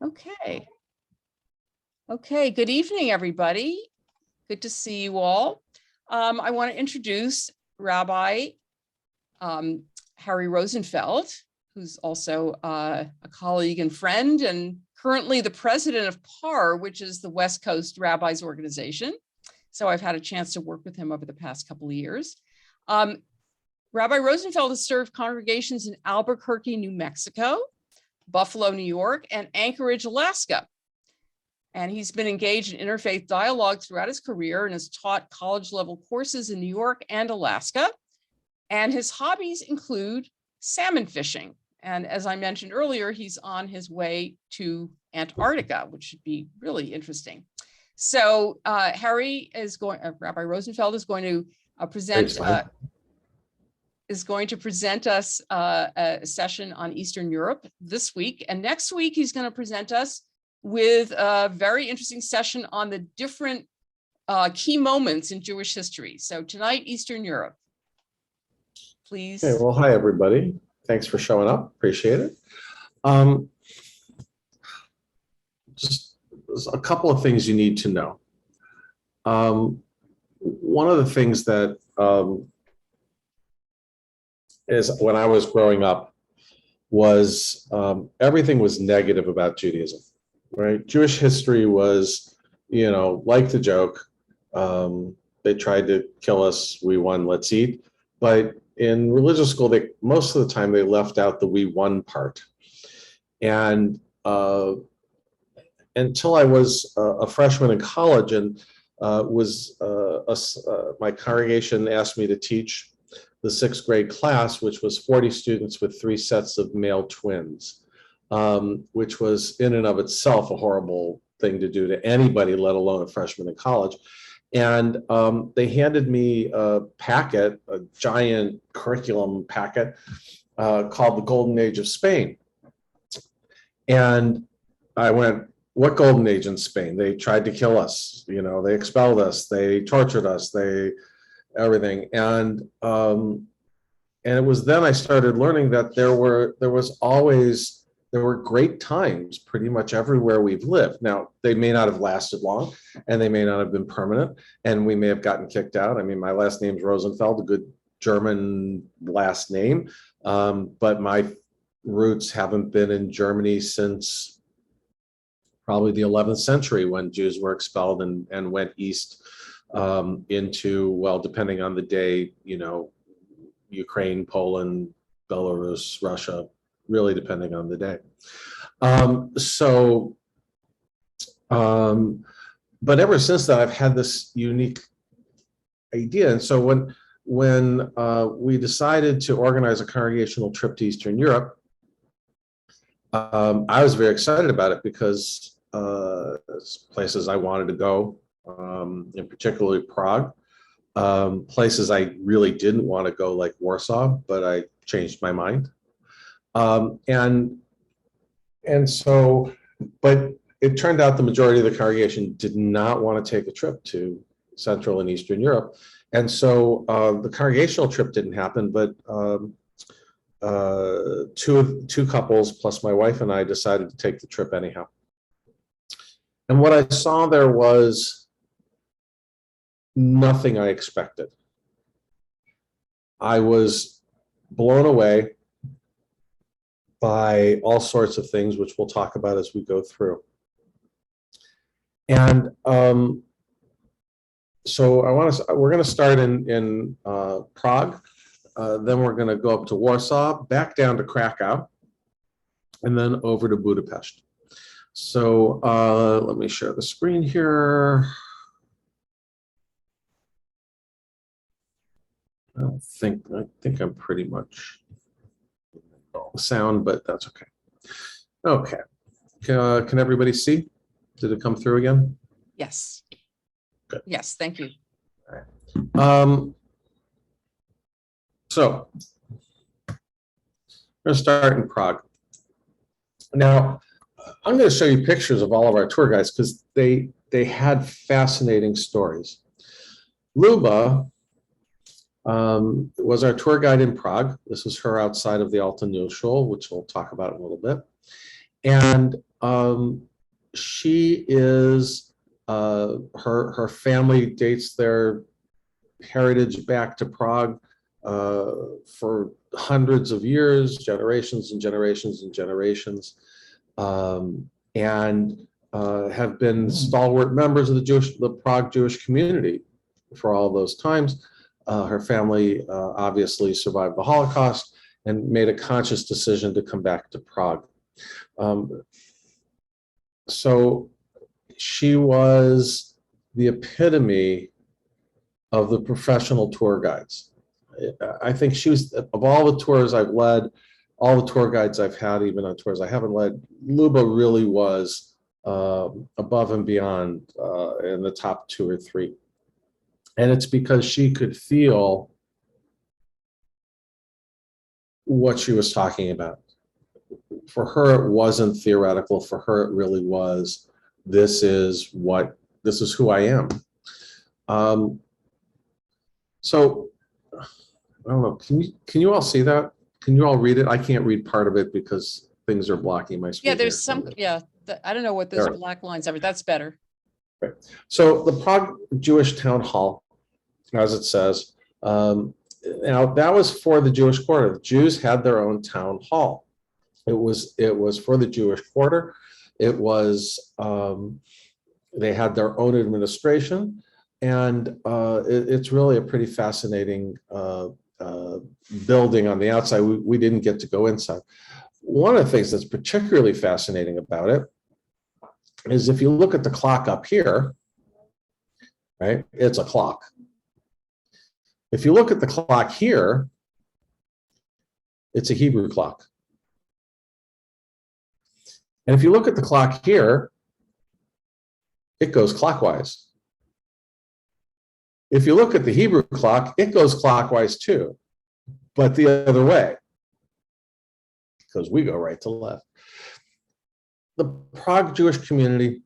Okay. Okay, good evening, everybody. Good to see you all. I want to introduce Rabbi Harry Rosenfeld, who's also a colleague and friend, and currently the president of PAR, which is the West Coast Rabbis Organization. So I've had a chance to work with him over the past couple of years. Rabbi Rosenfeld has served congregations in Albuquerque, New Mexico, Buffalo, New York, and Anchorage, Alaska. And he's been engaged in interfaith dialogue throughout his career and has taught college-level courses in New York and Alaska. And his hobbies include salmon fishing. And as I mentioned earlier, he's on his way to Antarctica, which should be really interesting. So Rabbi Rosenfeld is going to present us a session on Eastern Europe this week. And next week, he's going to present us with a very interesting session on the different key moments in Jewish history. So tonight, Eastern Europe, please. Okay, well, hi, everybody. Thanks for showing up. Appreciate it. Just a couple of things you need to know. One of the things that is when I was growing up was everything was negative about Judaism, right? Jewish history was, like the joke, they tried to kill us, we won, let's eat. But in religious school, most of the time they left out the we won part. And until I was a freshman in college and my congregation asked me to teach the sixth grade class, which was 40 students with 3 sets of male twins, which was in and of itself a horrible thing to do to anybody, let alone a freshman in college. And they handed me a packet, a giant curriculum packet called The Golden Age of Spain. And I went, what golden age in Spain? They tried to kill us, they expelled us, they tortured us, everything. And it was then I started learning that there were great times pretty much everywhere we've lived. Now, they may not have lasted long and they may not have been permanent and we may have gotten kicked out. I mean, my last name's Rosenfeld, a good German last name, but my roots haven't been in Germany since probably the 11th century when Jews were expelled and went east into, well, depending on the day, Ukraine, Poland, Belarus, Russia, really depending on the day. But ever since then, I've had this unique idea. And so when we decided to organize a congregational trip to Eastern Europe, I was very excited about it because it's places I wanted to go, in particularly Prague. Places I really didn't want to go, like Warsaw, but I changed my mind. And so, but it turned out the majority of the congregation did not want to take a trip to Central and Eastern Europe. And so the congregational trip didn't happen, but two couples plus my wife and I decided to take the trip anyhow. And what I saw there was nothing I expected. I was blown away by all sorts of things, which we'll talk about as we go through. And so we're going to start in Prague, then we're going to go up to Warsaw, back down to Krakow, and then over to Budapest. So let me share the screen here. I think I'm pretty much all the sound, but that's okay. Okay, can everybody see? Did it come through again? Yes. Good. Yes, thank you. All right. So we're going to start in Prague. Now, I'm going to show you pictures of all of our tour guides because they had fascinating stories. Luba was our tour guide in Prague. This is her outside of the Alta Neuschule, which we'll talk about in a little bit. And she is, her family dates their heritage back to Prague for hundreds of years, generations and generations and generations, and have been stalwart members of the Prague Jewish community for all those times. Her family obviously survived the Holocaust and made a conscious decision to come back to Prague. So she was the epitome of the professional tour guides. I think she was, of all the tours I've led, all the tour guides I've had, even on tours I haven't led, Luba really was above and beyond in the top 2 or 3. And it's because she could feel what she was talking about. For her, it wasn't theoretical. For her, it really was, this is who I am. So, I don't know, can you all see that? Can you all read it? I can't read part of it because things are blocking my screen. Yeah, there's here. some, yeah, I don't know what those black lines are, but that's better. Right. So the Prague Jewish Town Hall, as it says, now that was for the Jewish quarter. The Jews had their own town hall. It was for the Jewish quarter. It was, they had their own administration, and it's really a pretty fascinating building on the outside. We didn't get to go inside. One of the things that's particularly fascinating about it is if you look at the clock up here, right, it's a clock. If you look at the clock here, it's a Hebrew clock. And if you look at the clock here, it goes clockwise. If you look at the Hebrew clock, it goes clockwise too, but the other way, because we go right to left. The Prague Jewish community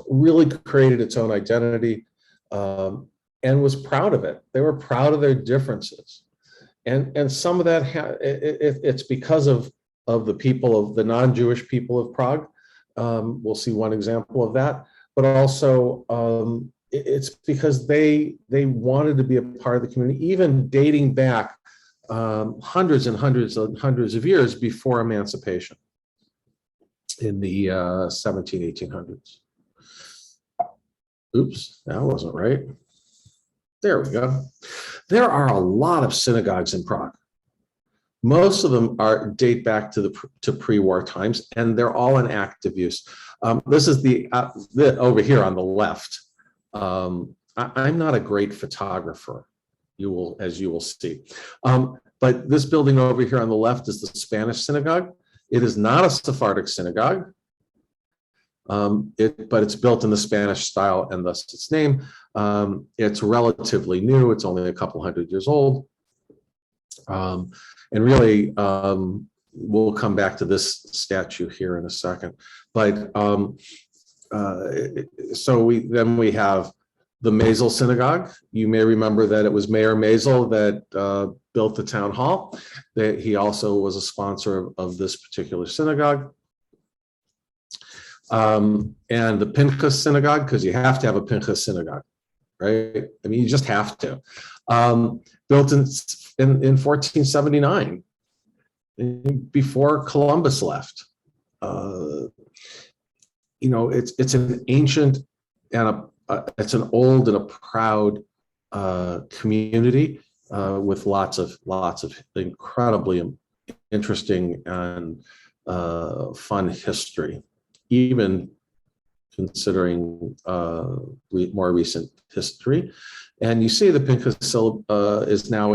really created its own identity and was proud of it. They were proud of their differences. And some of that, it's because of the people, of the non-Jewish people of Prague. We'll see one example of that, but also it's because they wanted to be a part of the community, even dating back hundreds and hundreds and hundreds of years before emancipation in the 1800s. Oops, that wasn't right. There we go. There are a lot of synagogues in Prague. Most of them date back to pre-war times, and they're all in active use. This is the over here on the left. I'm not a great photographer, as you will see. But this building over here on the left is the Spanish Synagogue. It is not a Sephardic synagogue, but it's built in the Spanish style, and thus its name. It's relatively new. It's only a couple hundred years old. And really, we'll come back to this statue here in a second. But so we have the Maisel Synagogue. You may remember that it was Mayor Maisel that built the town hall. That he also was a sponsor of this particular synagogue. And the Pinchas Synagogue, because you have to have a Pinchas Synagogue, right? I mean, you just have to. Built in 1479, before Columbus left. It's an ancient and it's an old and a proud community with lots of incredibly interesting and fun history, even considering more recent history. And you see the Pinchas is now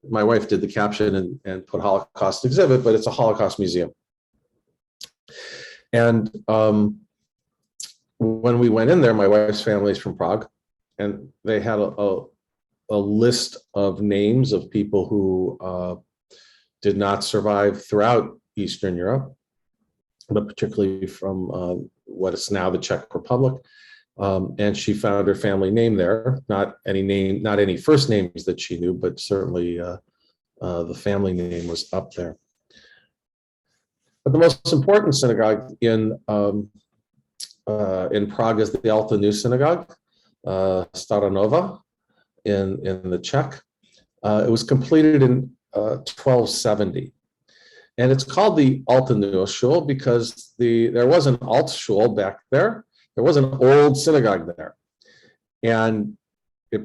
my wife did the caption and put Holocaust exhibit, but it's a Holocaust museum. And when we went in there, my wife's family is from Prague, and they had a list of names of people who did not survive throughout Eastern Europe, but particularly from what is now the Czech Republic. And she found her family name there, not any first names that she knew, but certainly the family name was up there. But the most important synagogue in Prague is the Alta New Synagogue, Staranova, in the Czech. It was completed in 1270. And it's called the Alta New Shul because there was an Alt Shul back there. There was an old synagogue there. And it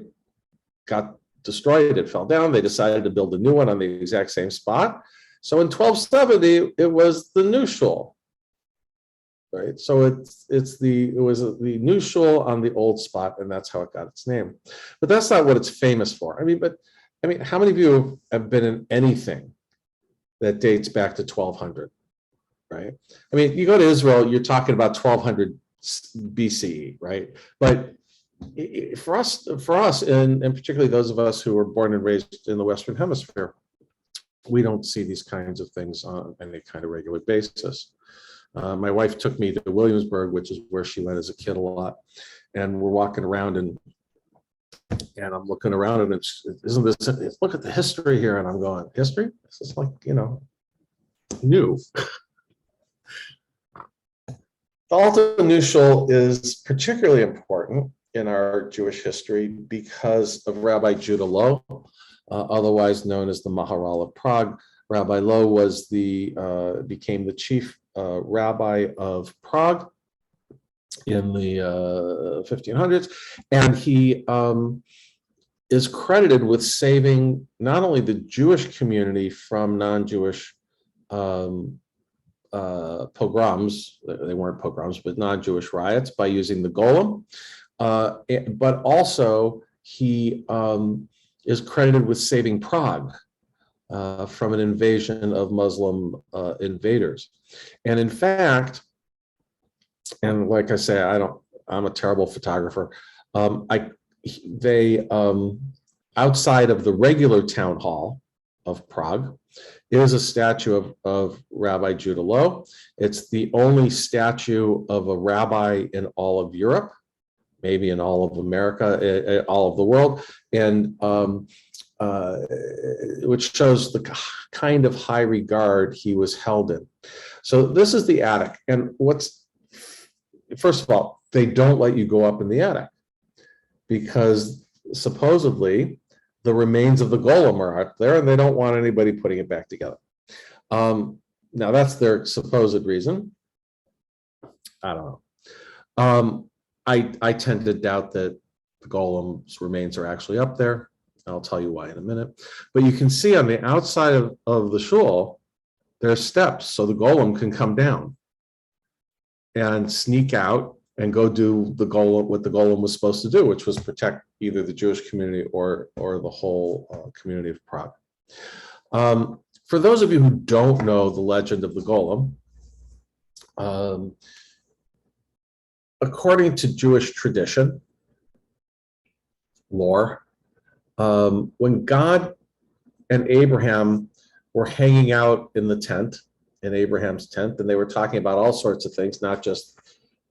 got destroyed, it fell down. They decided to build a new one on the exact same spot. So in 1270, it was the new shul, right? So it was the new shul on the old spot, and that's how it got its name. But that's not what it's famous for. I mean, how many of you have been in anything that dates back to 1200, right? I mean, you go to Israel, you're talking about 1200 BCE, right? But for us, and particularly those of us who were born and raised in the Western Hemisphere, we don't see these kinds of things on any kind of regular basis. My wife took me to Williamsburg, which is where she went as a kid a lot, and we're walking around and I'm looking around and look at the history here, and I'm going, history? This is like, new. The Alta New Shul is particularly important in our Jewish history because of Rabbi Judah Loew, otherwise known as the Maharal of Prague. Rabbi Loew became the chief rabbi of Prague in the 1500s, and he is credited with saving not only the Jewish community from non-Jewish pogroms, they weren't pogroms, but non-Jewish riots by using the Golem, but also he is credited with saving Prague from an invasion of Muslim invaders. And in fact, and like I say, I'm a terrible photographer. Outside of the regular town hall of Prague is a statue of Rabbi Judah Loew. It's the only statue of a rabbi in all of Europe, maybe in all of America, all of the world, and which shows the kind of high regard he was held in. So this is the attic. And first of all, they don't let you go up in the attic because supposedly the remains of the Golem are out there and they don't want anybody putting it back together. Now that's their supposed reason. I don't know. I tend to doubt that the Golem's remains are actually up there. I'll tell you why in a minute. But you can see on the outside of the shul, there's steps so the Golem can come down and sneak out and go do what the Golem was supposed to do, which was protect either the Jewish community or the whole community of Prague. For those of you who don't know the legend of the Golem, according to Jewish tradition, lore, when God and Abraham were hanging out in the tent, in Abraham's tent, and they were talking about all sorts of things, not just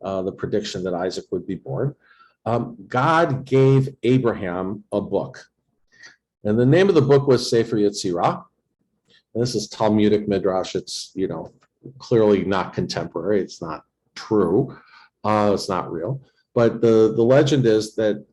the prediction that Isaac would be born, God gave Abraham a book. And the name of the book was Sefer Yetzirah. And this is Talmudic Midrash. It's, clearly not contemporary. It's not true. It's not real. But the legend is that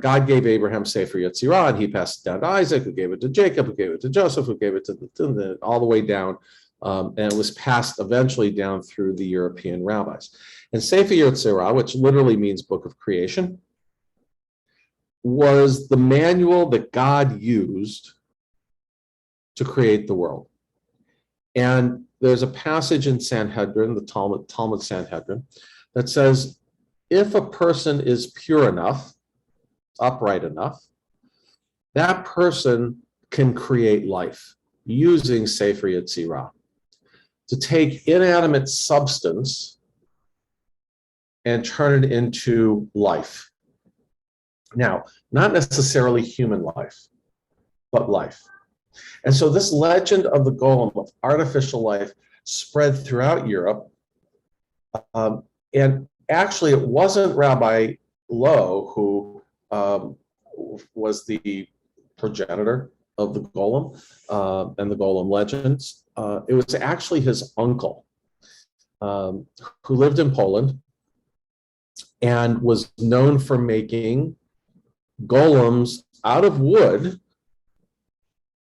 God gave Abraham Sefer Yetzirah, and he passed it down to Isaac, who gave it to Jacob, who gave it to Joseph, who gave it to all the way down. And it was passed eventually down through the European rabbis. And Sefer Yetzirah, which literally means Book of Creation, was the manual that God used to create the world. And there's a passage in Sanhedrin, the Talmud Sanhedrin, that says, if a person is pure enough, upright enough, that person can create life using Sefer Yetzirah, to take inanimate substance and turn it into life. Now, not necessarily human life, but life. And so this legend of the Golem, of artificial life, spread throughout Europe. And actually, it wasn't Rabbi Loew who was the progenitor of the Golem and the Golem legends. it was actually his uncle who lived in Poland and was known for making golems out of wood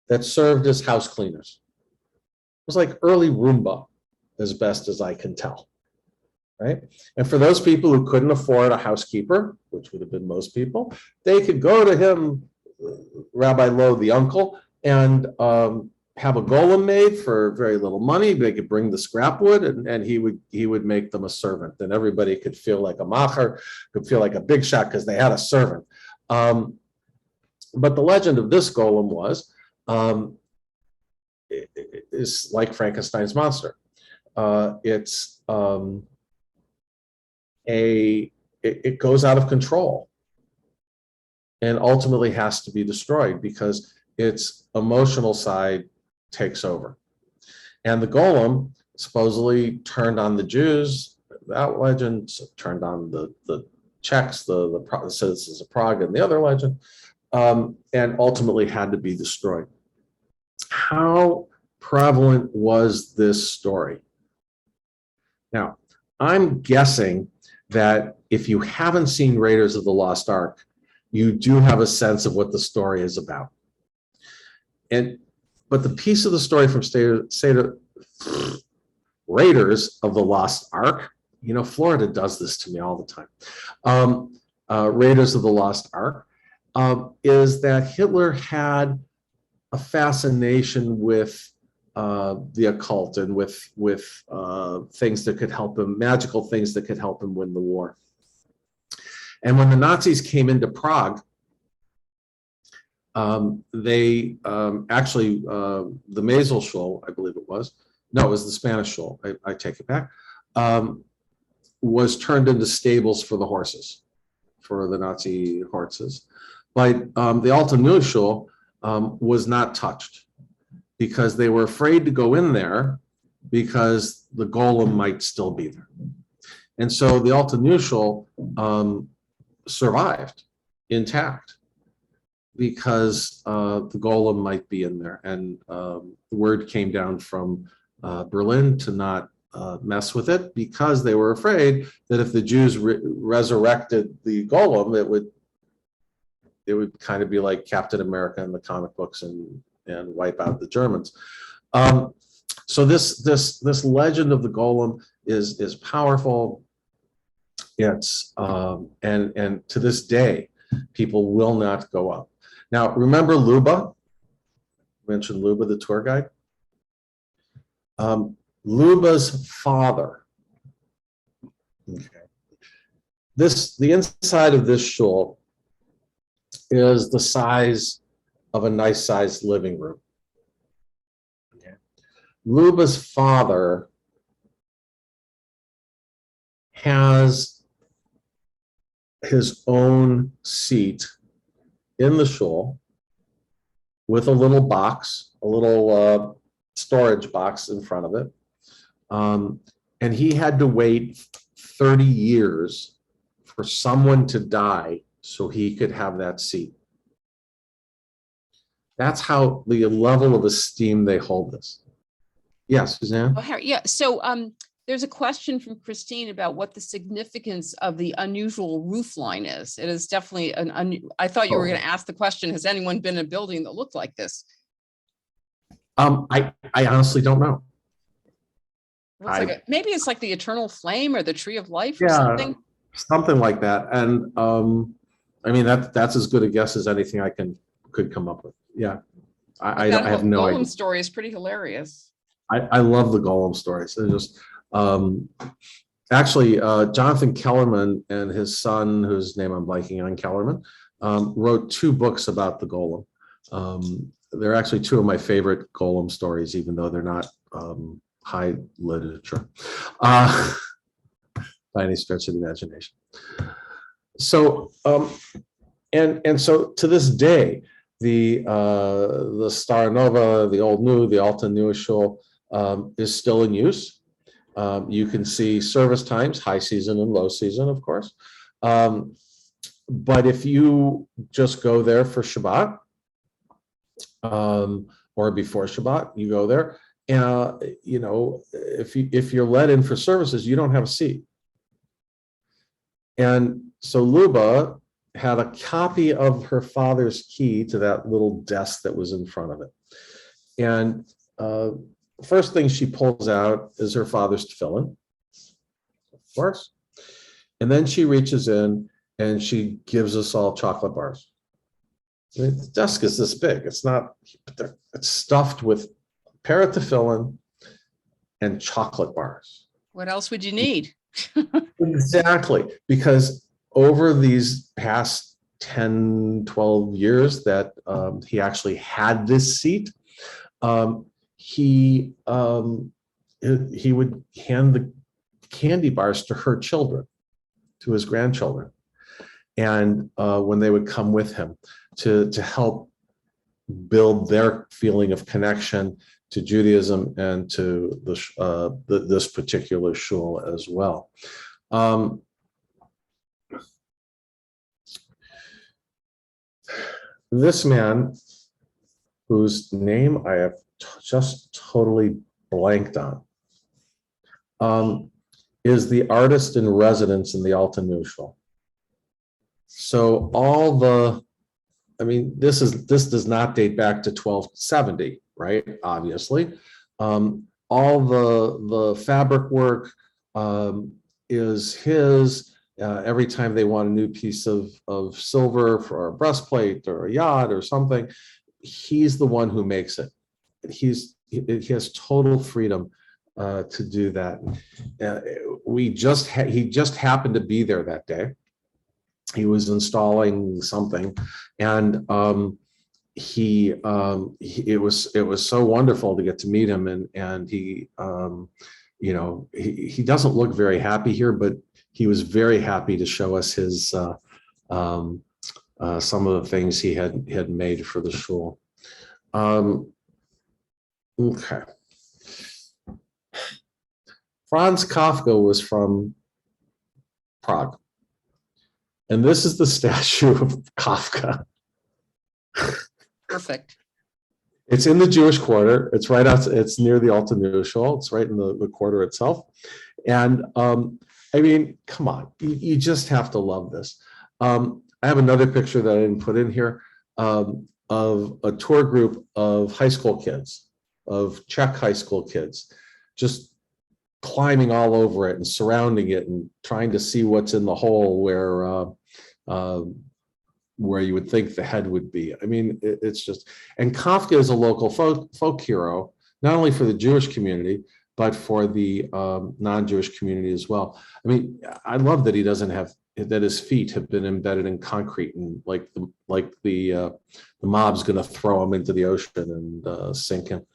that served as house cleaners. It was like early Roomba, as best as I can tell, right? And for those people who couldn't afford a housekeeper, which would have been most people, they could go to him, Rabbi Lowe, the uncle, and have a golem made for very little money. They could bring the scrap wood, and he would make them a servant, and everybody could feel like a macher, could feel like a big shot because they had a servant. But the legend of this golem was, is like Frankenstein's monster. It goes out of control and ultimately has to be destroyed because its emotional side takes over. And the golem supposedly turned on the Jews. That legend turned on the Czechs, the citizens of Prague, and the other legend, and ultimately had to be destroyed. How prevalent was this story? Now, I'm guessing that if you haven't seen Raiders of the Lost Ark, you do have a sense of what the story is about. But the piece of the story from Raiders of the Lost Ark, you know, Florida does this to me all the time. Raiders of the Lost Ark is that Hitler had a fascination with the occult and with things that could help him, magical things that could help him win the war. And when the Nazis came into Prague, they actually, the Maisel Shul, I believe it was, no, it was the Spanish Shul, I take it back, was turned into stables for the horses, for the Nazi horses. But the Alta Neue Shul was not touched because they were afraid to go in there because the golem might still be there. And so the Alta Neue Shul survived intact because the golem might be in there. And the word came down from Berlin to not mess with it because they were afraid that if the Jews resurrected the golem, it would kind of be like Captain America in the comic books and wipe out the Germans. So this legend of the golem is powerful. It's and to this day, people will not go up. Now, remember Luba? I mentioned Luba, the tour guide. Luba's father. Okay. The inside of this shul is the size of a nice sized living room. Okay. Luba's father has his own seat in the shul with a little box, a little storage box in front of it. And he had to wait 30 years for someone to die so he could have that seat. That's how the level of esteem they hold this. Yes, Suzanne? Oh, Harry, yeah. So there's a question from Christine about what the significance of the unusual roof line is. It is definitely I thought you were going to ask the question, has anyone been in a building that looked like this? I honestly don't know. Maybe it's like the eternal flame or the tree of life or something. Something like that. And I mean, that's as good a guess as anything I could come up with. Yeah. I have no idea. Golem story is pretty hilarious. I love the golem stories. They're just actually Jonathan Kellerman and his son, whose name I'm blanking on, Kellerman, wrote 2 books about the golem. They're actually 2 of my favorite golem stories, even though they're not high literature by any stretch of the imagination. So and so to this day, the Star Nova, the Old New, the Alta Neue Shul is still in use. You can see service times, high season and low season, of course. But if you just go there for Shabbat or before Shabbat, you go there you know, if you're let in for services, you don't have a seat. And so Luba had a copy of her father's key to that little desk that was in front of it. And first thing she pulls out is her father's tefillin, of course. And then she reaches in and she gives us all chocolate bars. I mean, the desk is this big. It's not, it's stuffed with a pair of tefillin and chocolate bars. What else would you need? Exactly, because over these past 10, 12 years that he actually had this seat, he would hand the candy bars to her children, to his grandchildren, and when they would come with him to help build their feeling of connection to Judaism and to this particular shul as well. This man, whose name I have just totally blanked on, is the artist in residence in the Alta New Shul. So all the, I mean, this does not date back to 1270, right? Obviously, all the fabric work is his. Every time they want a new piece of silver for a breastplate or a yacht or something, he's the one who makes it. He has total freedom to do that. He just happened to be there that day. He was installing something, and it was so wonderful to get to meet him, and he you know, he doesn't look very happy here, but he was very happy to show us his some of the things he had made for the shul. Okay. Franz Kafka was from Prague. And this is the statue of Kafka. Perfect. It's in the Jewish quarter. It's right out. It's near the Alta New Shul. It's right in the quarter itself. And I mean, come on, you just have to love this. I have another picture that I didn't put in here of a tour group of high school kids, of Czech high school kids, just climbing all over it and surrounding it and trying to see what's in the hole where you would think the head would be. I mean, it's just, and Kafka is a local folk hero, not only for the Jewish community, but for the non-Jewish community as well. I mean, I love that he doesn't have, that his feet have been embedded in concrete, and like the mob's going to throw him into the ocean and sink him.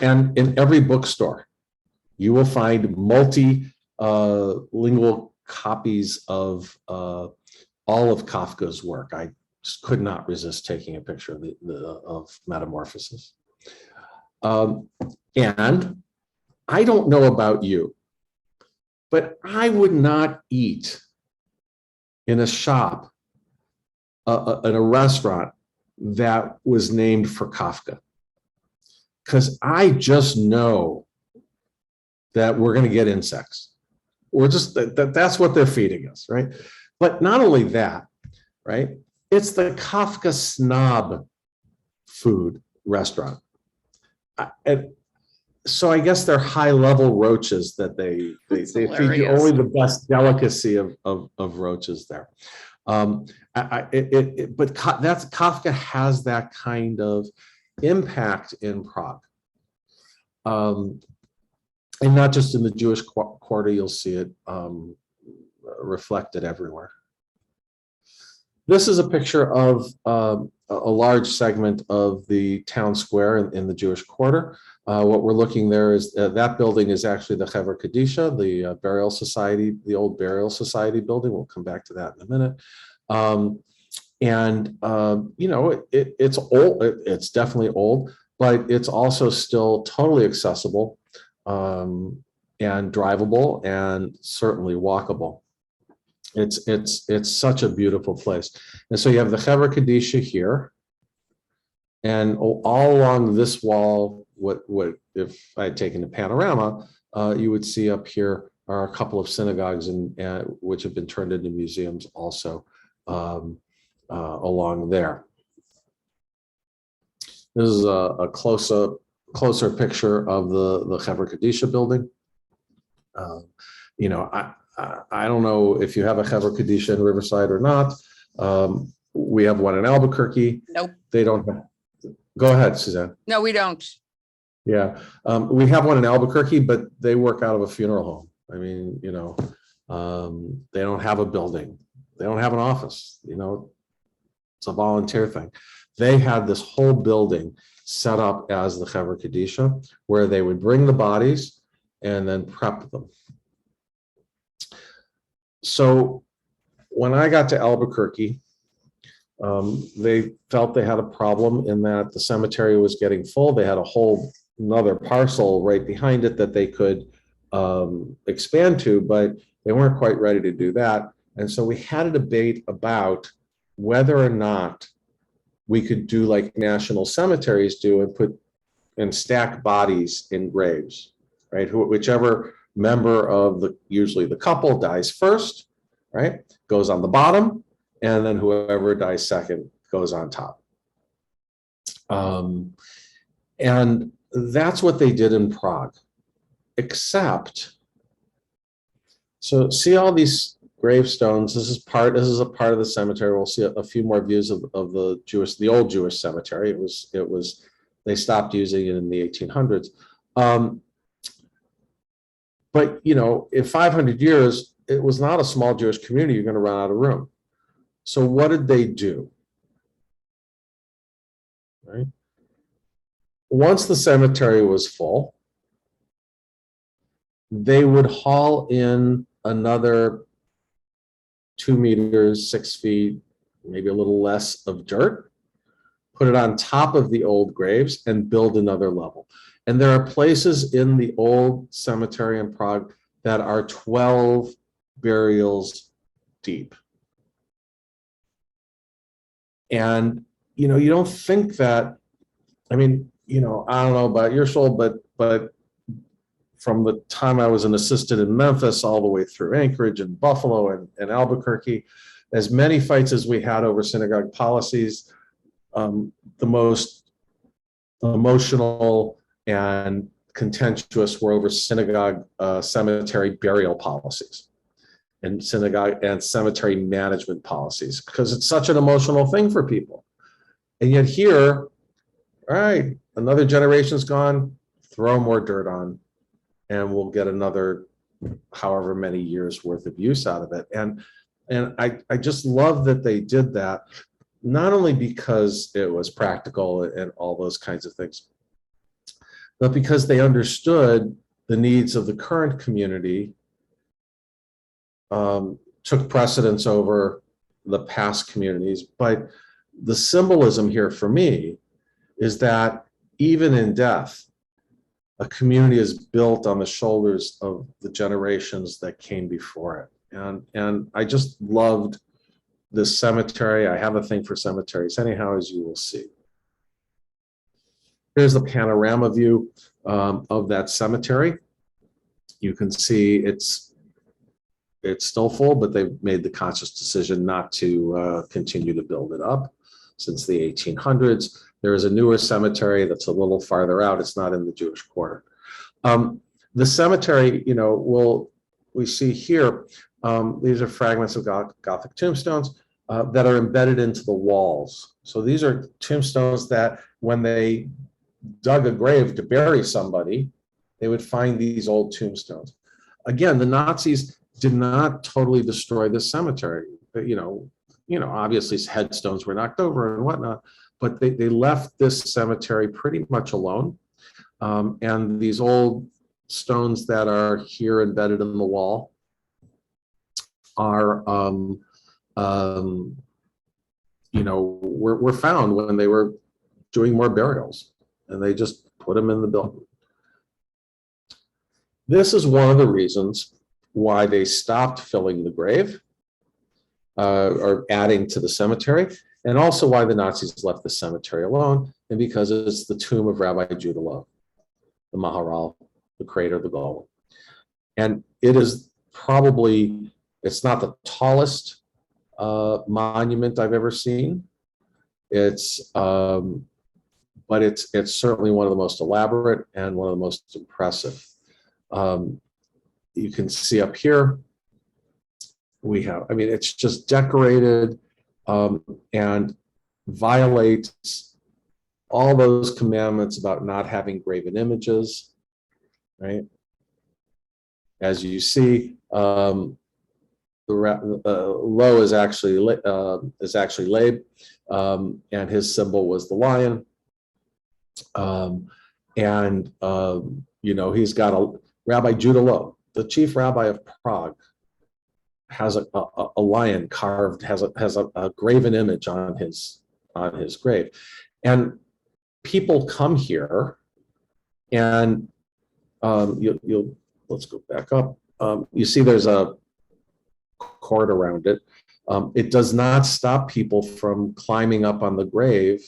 And in every bookstore, you will find multi-lingual copies of all of Kafka's work. I just could not resist taking a picture of Metamorphosis. And I don't know about you, but I would not eat in a shop, in a restaurant that was named for Kafka, because I just know that we're going to get insects. We're just, that's what they're feeding us, right? But not only that, right? It's the Kafka snob food restaurant. And so I guess they're high-level roaches that they feed you only the best delicacy of roaches there. But that's, Kafka has that kind of impact in Prague. And not just in the Jewish quarter, you'll see it reflected everywhere. This is a picture of a large segment of the town square in the Jewish quarter. What we're looking there is that building is actually the Cheviot Cemetery, the burial society, the old burial society building. We'll come back to that in a minute. You know, it's old. It's definitely old, but it's also still totally accessible. And drivable and certainly walkable. It's such a beautiful place. And so you have the Cheviot Cemetery here. And all along this wall, what if I had taken a panorama, you would see up here are a couple of synagogues which have been turned into museums also along there. This is a closer picture of the Cheviot Kadisha building. I don't know if you have a Cheviot Kadisha in Riverside or not. We have one in Albuquerque. Nope. They don't have. Go ahead, Suzanne. No, we don't. Yeah, we have one in Albuquerque, but they work out of a funeral home. I mean, they don't have a building. They don't have an office. It's a volunteer thing. They had this whole building set up as the Cheviot Kadisha, where they would bring the bodies and then prep them. So when I got to Albuquerque, they felt they had a problem in that the cemetery was getting full. They had a whole another parcel right behind it that they could expand to, but they weren't quite ready to do that. And so we had a debate about whether or not we could do like national cemeteries do and stack bodies in graves, right? Whichever member of usually the couple dies first, right? Goes on the bottom, and then whoever dies second goes on top. And that's what they did in Prague, except, so see all these gravestones. This is a part of the cemetery. We'll see a few more views of the old Jewish cemetery. They stopped using it in the 1800s. But in 500 years, it was not a small Jewish community. You're going to run out of room. So what did they do? Right? Once the cemetery was full, they would haul in another 2 meters, 6 feet, maybe a little less of dirt, put it on top of the old graves and build another level. And there are places in the old cemetery in Prague that are 12 burials deep. And, you don't think that, I mean, I don't know about your soul, but from the time I was an assistant in Memphis all the way through Anchorage and Buffalo and Albuquerque, as many fights as we had over synagogue policies, the most emotional and contentious were over synagogue cemetery burial policies and synagogue and cemetery management policies, because it's such an emotional thing for people. And yet here, all right, another generation's gone, throw more dirt on, and we'll get another however many years worth of use out of it. And I just love that they did that, not only because it was practical and all those kinds of things, but because they understood the needs of the current community, took precedence over the past communities. But the symbolism here for me is that even in death, a community is built on the shoulders of the generations that came before it. And I just loved this cemetery. I have a thing for cemeteries anyhow, as you will see. Here's the panorama view of that cemetery. You can see it's still full, but they've made the conscious decision not to continue to build it up since the 1800s. There is a newer cemetery that's a little farther out. It's not in the Jewish quarter. The cemetery, we see here, these are fragments of Gothic tombstones that are embedded into the walls. So these are tombstones that when they dug a grave to bury somebody, they would find these old tombstones. Again, the Nazis did not totally destroy this cemetery. But, obviously headstones were knocked over and whatnot, but they left this cemetery pretty much alone. And these old stones that are here embedded in the wall are, were found when they were doing more burials, and they just put them in the building. This is one of the reasons why they stopped filling the grave or adding to the cemetery, and also why the Nazis left the cemetery alone, and because it's the tomb of Rabbi Judah Loew, the Maharal, the creator of the Golem. And it is probably, it's not the tallest monument I've ever seen. It's, but it's certainly one of the most elaborate and one of the most impressive. You can see up here, we have, I mean, it's just decorated and violates all those commandments about not having graven images, right? As you see, the Loew is actually Leib, and his symbol was the lion. You know, he's got a Rabbi Judah Loew, the chief rabbi of Prague, has a lion carved, has a graven image on his grave, and people come here, and you'll let's go back up. You see, there's a cord around it. It does not stop people from climbing up on the grave,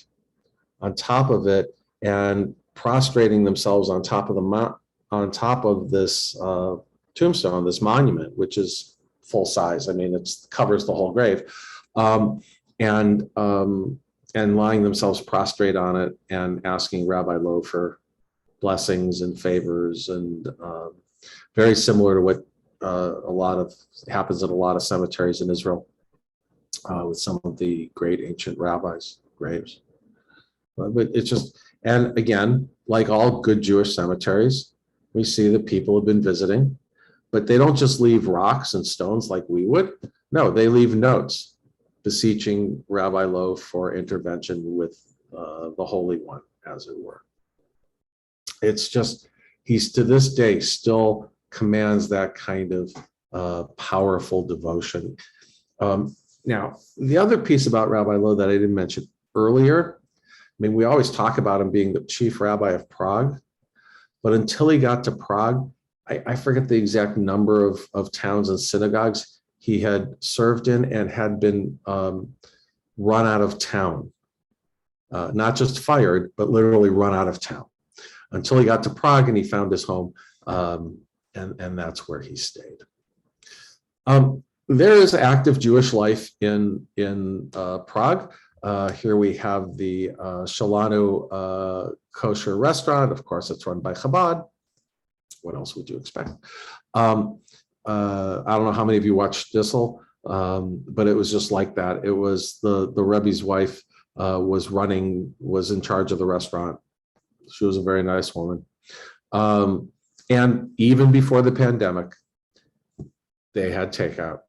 on top of it, and prostrating themselves on top of this tombstone, this monument, which is full size. I mean, it covers the whole grave, and lying themselves prostrate on it and asking Rabbi Loew for blessings and favors, and very similar to what happens at a lot of cemeteries in Israel with some of the great ancient rabbis' graves. But it's just, and again, like all good Jewish cemeteries, we see that people have been visiting, but they don't just leave rocks and stones like we would. No, they leave notes beseeching Rabbi Loew for intervention with the Holy One, as it were. It's just, he's to this day still commands that kind of powerful devotion. Now, the other piece about Rabbi Loew that I didn't mention earlier, I mean, we always talk about him being the chief rabbi of Prague, but until he got to Prague, I forget the exact number of towns and synagogues he had served in and had been run out of town. Not just fired, but literally run out of town. Until he got to Prague and he found his home, and that's where he stayed. There is active Jewish life in Prague. Here we have the Shalanu kosher restaurant. Of course, it's run by Chabad. What else would you expect? I don't know how many of you watched Dissel, but it was just like that. It was the Rebbe's wife was in charge of the restaurant. She was a very nice woman. And even before the pandemic, they had takeout.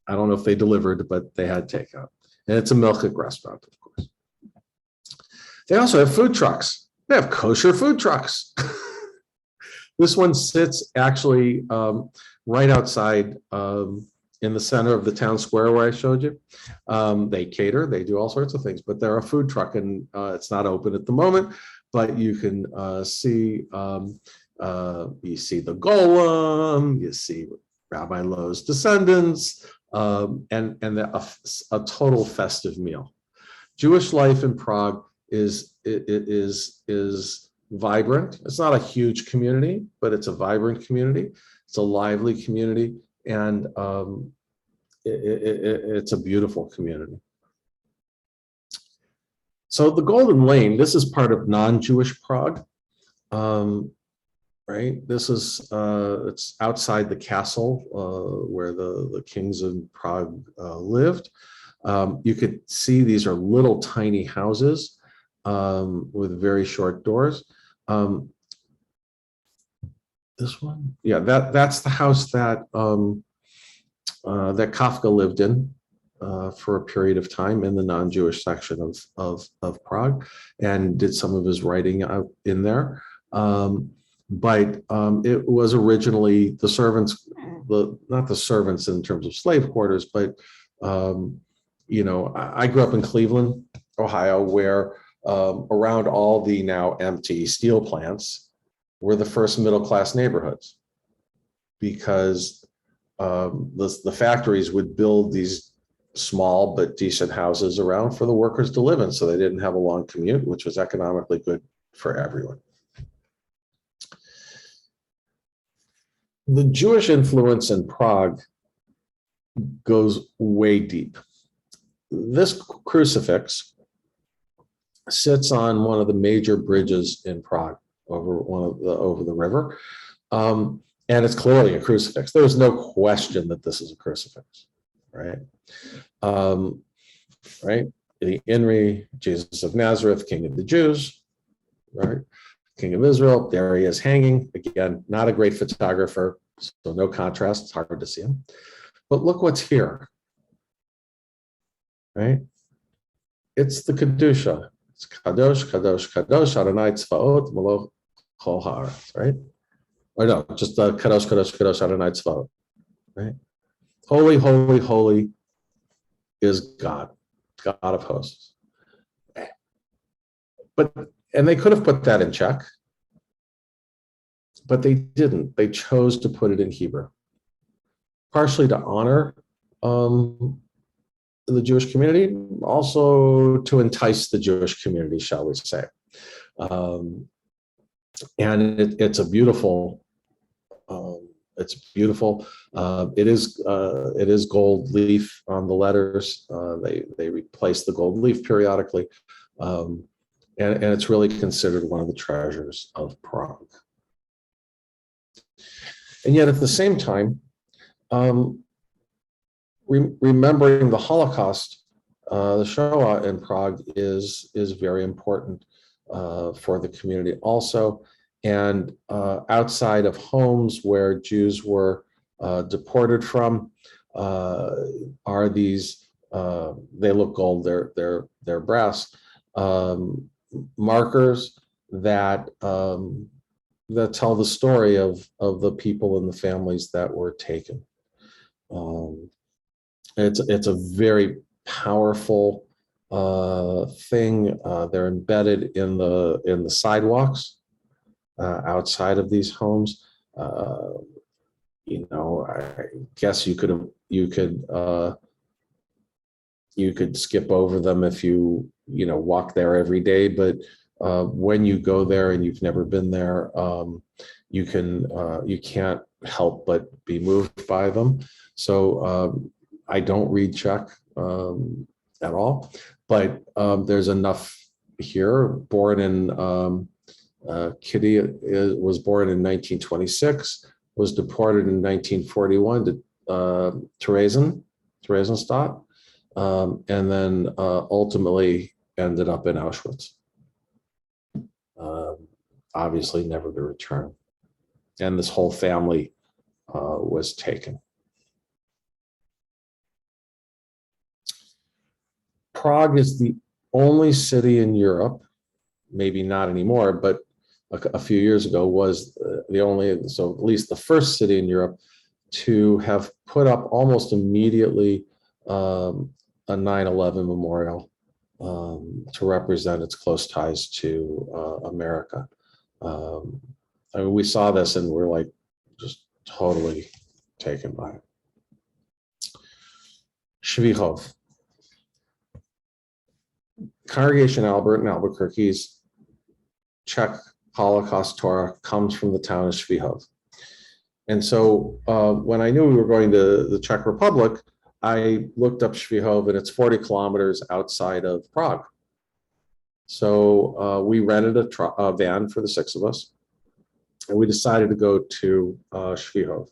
I don't know if they delivered, but they had takeout. And it's a milchik restaurant, of course. They also have food trucks. They have kosher food trucks. This one sits actually right outside in the center of the town square where I showed you. They cater, they do all sorts of things, but they're a food truck, and it's not open at the moment, but you can see, you see the Golem, you see Rabbi Loew's descendants, and a total festive meal. Jewish life in Prague is vibrant. It's not a huge community, but it's a vibrant community. It's a lively community, and it's a beautiful community. So the Golden Lane, this is part of non-Jewish Prague, right? This is, it's outside the castle where the kings of Prague lived. You could see these are little tiny houses with very short doors. This one, yeah, that's the house that that Kafka lived in for a period of time in the non-Jewish section of Prague, and did some of his writing out in there. But it was originally the servants, not the servants in terms of slave quarters, but you know, I grew up in Cleveland, Ohio, where around all the now empty steel plants were the first middle-class neighborhoods, because the factories would build these small but decent houses around for the workers to live in, so they didn't have a long commute, which was economically good for everyone. The Jewish influence in Prague goes way deep. This crucifix sits on one of the major bridges in Prague over the river, and it's clearly a crucifix. There's no question that this is a crucifix, right? Right? The Inri, Jesus of Nazareth, King of the Jews, right? King of Israel. There he is hanging. Again, not a great photographer, so no contrast. It's hard to see him. But look what's here, right? It's the Kedusha. It's Kadosh, Kadosh, Kadosh, Adonai Tzvaot, Melech Kol Haaretz, right? Or no, just the Kadosh, Kadosh, Kadosh, Adonai Tzvaot, right? Holy, holy, holy is God, God of hosts. And they could have put that in Czech, but they didn't. They chose to put it in Hebrew, partially to honor the Jewish community, also to entice the Jewish community, shall we say. And it's a beautiful, it's beautiful. It is gold leaf on the letters. They replace the gold leaf periodically. And it's really considered one of the treasures of Prague. And yet at the same time, remembering the Holocaust, the Shoah in Prague is very important for the community also. And outside of homes where Jews were deported from are these, they look gold, they're brass, markers that that tell the story of the people and the families that were taken. It's a very powerful thing. They're embedded in the sidewalks outside of these homes. You know, I guess you could skip over them if you walk there every day, but when you go there and you've never been there, you can't help but be moved by them. So I don't read Czech at all, but there's enough here. Born in Kitty was born in 1926, was deported in 1941 to Theresienstadt, and then ultimately ended up in Auschwitz. Obviously never to return. And this whole family was taken. Prague is the only city in Europe, maybe not anymore, but a few years ago was the only, so at least the first city in Europe to have put up almost immediately a 9/11 memorial to represent its close ties to America. I mean, we saw this and we're like just totally taken by it. Srihov. Congregation Albert in Albuquerque's Czech Holocaust Torah comes from the town of Srihov. And so when I knew we were going to the Czech Republic, I looked up Srihov, and it's 40 kilometers outside of Prague. So we rented a van for the 6 of us, and we decided to go to Srihov.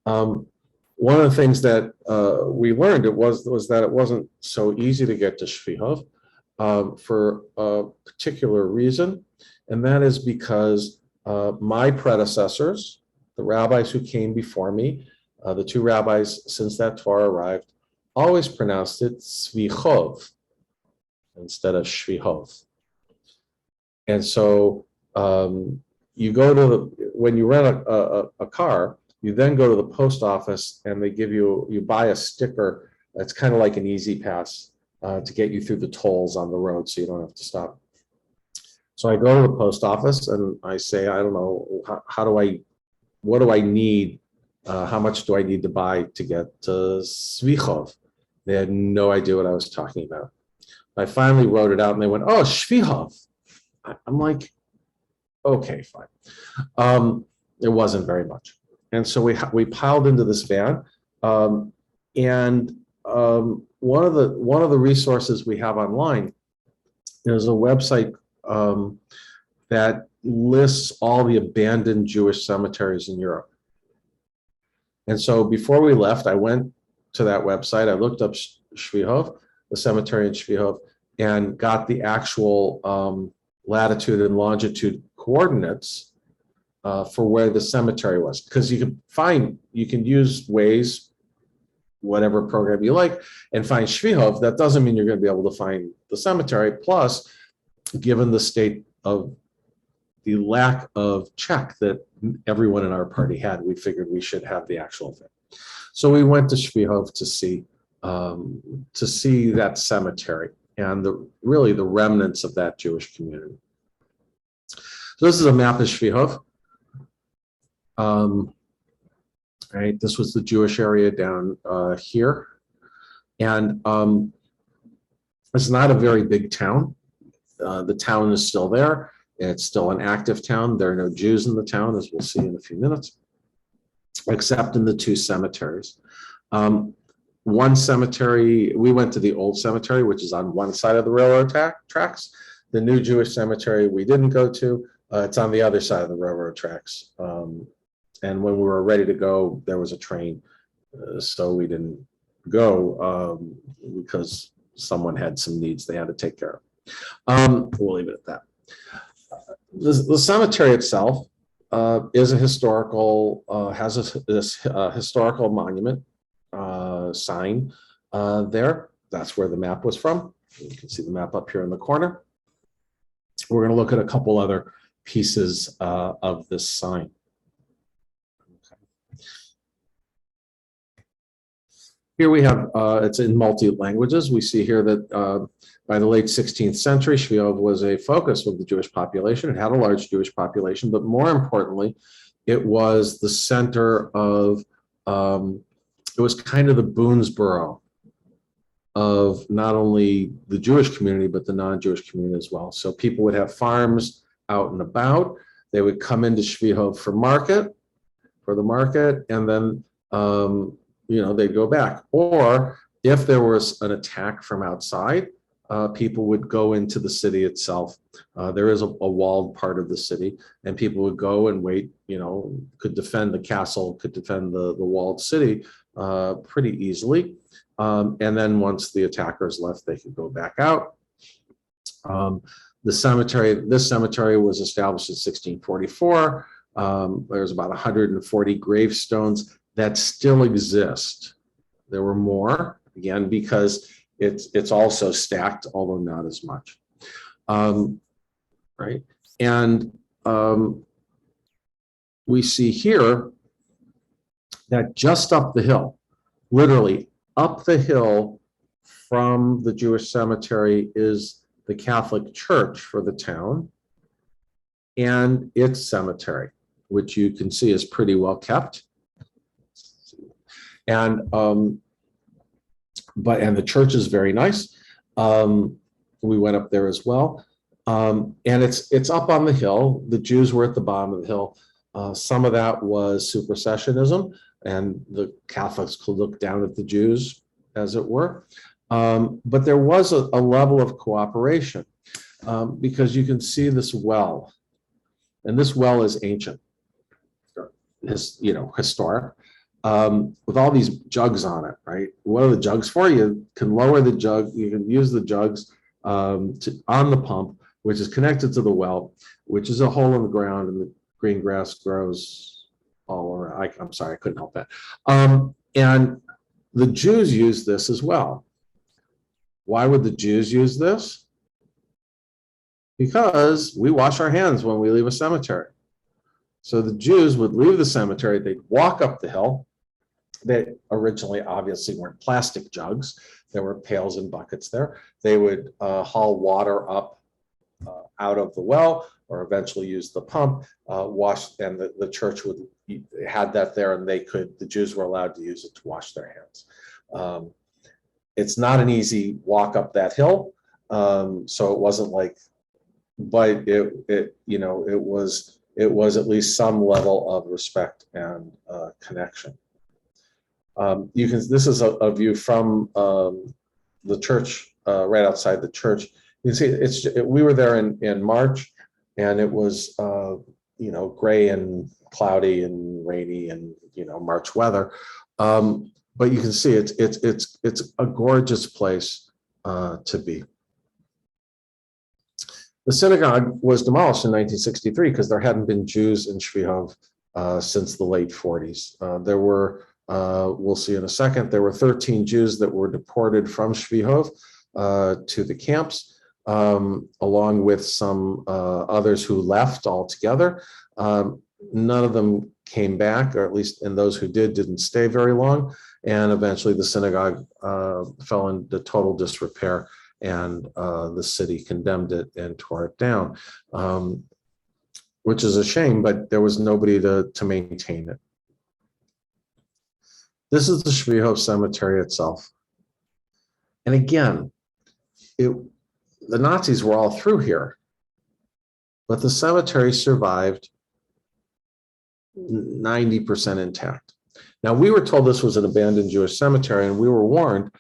One of the things that we learned was that it wasn't so easy to get to Srihov for a particular reason, and that is because my predecessors, the rabbis who came before me, the 2 rabbis since that Torah arrived, always pronounced it Srihov instead of Srihov. And so you go to when you rent a car, you then go to the post office and they give you buy a sticker that's kind of like an easy pass to get you through the tolls on the road so you don't have to stop. So I go to the post office and I say, I don't know, what do I need? How much do I need to buy to get to Srihov? They had no idea what I was talking about. I finally wrote it out and they went, oh, Srihov. I'm like, okay, fine. It wasn't very much. And so we piled into this van. One of the resources we have online is a website that lists all the abandoned Jewish cemeteries in Europe. And so before we left, I went to that website. I looked up Srihov, the cemetery in Srihov, and got the actual latitude and longitude coordinates for where the cemetery was. Because you can use Waze, whatever program you like, and find Srihov. That doesn't mean you're going to be able to find the cemetery. Plus, given the state of the lack of check that everyone in our party had, we figured we should have the actual thing. So we went to Srihov to see that cemetery and really the remnants of that Jewish community. So this is a map of Srihov. Right, this was the Jewish area down here, and it's not a very big town. The town is still there. It's still an active town. There are no Jews in the town, as we'll see in a few minutes, except in the two cemeteries. One cemetery, we went to the old cemetery, which is on one side of the railroad tracks. The new Jewish cemetery we didn't go to. It's on the other side of the railroad tracks. And when we were ready to go, there was a train. So we didn't go because someone had some needs they had to take care of. We'll leave it at that. The cemetery itself is a historical, has this historical monument sign there. That's where the map was from. You can see the map up here in the corner. We're going to look at a couple other pieces of this sign. Here we have, it's in multi-languages. We see here that by the late 16th century, Srihov was a focus of the Jewish population. It had a large Jewish population, but more importantly, it was the center of, it was kind of the Boonesboro of not only the Jewish community, but the non-Jewish community as well. So people would have farms out and about. They would come into Srihov for the market, and then they'd go back. Or if there was an attack from outside, people would go into the city itself. There is a walled part of the city, and people would go and wait, could defend the castle, could defend the walled city pretty easily. And then once the attackers left, they could go back out. This cemetery was established in 1644. There's about 140 gravestones that still exist. There were more, again, because it's also stacked, although not as much. Right? And we see here that just up the hill, literally up the hill from the Jewish cemetery, is the Catholic Church for the town and its cemetery, which you can see is pretty well kept. And the church is very nice. We went up there as well. And it's up on the hill. The Jews were at the bottom of the hill. Some of that was supersessionism, and the Catholics could look down at the Jews, as it were. But there was a level of cooperation because you can see this well, and this well is ancient, historic. With all these jugs on it, right? What are the jugs for? You can lower the jug, you can use the jugs on the pump, which is connected to the well, which is a hole in the ground, and the green grass grows all around. I'm sorry, I couldn't help that. And the Jews use this as well. Why would the Jews use this? Because we wash our hands when we leave a cemetery. So the Jews would leave the cemetery, they'd walk up the hill. They originally obviously weren't plastic jugs. There were pails and buckets there. They would haul water up out of the well, or eventually use the pump, wash, and the church had that there, and the Jews were allowed to use it to wash their hands. It's not an easy walk up that hill. So it wasn't like, but it was at least some level of respect and connection. This is a view from the church, right outside the church. You can see we were there in March, and it was gray and cloudy and rainy and March weather. But you can see it's a gorgeous place to be. The synagogue was demolished in 1963 because there hadn't been Jews in Srihov since the late 40s. There were, we'll see in a second, there were 13 Jews that were deported from Srihov to the camps, along with some others who left altogether. None of them came back, or at least, and those who didn't stay very long. And eventually the synagogue fell into total disrepair, and the city condemned it and tore it down, which is a shame, but there was nobody to maintain it. This is the Cheviot Cemetery itself. And again, the Nazis were all through here, but the cemetery survived 90% intact. Now, we were told this was an abandoned Jewish cemetery, and we were warned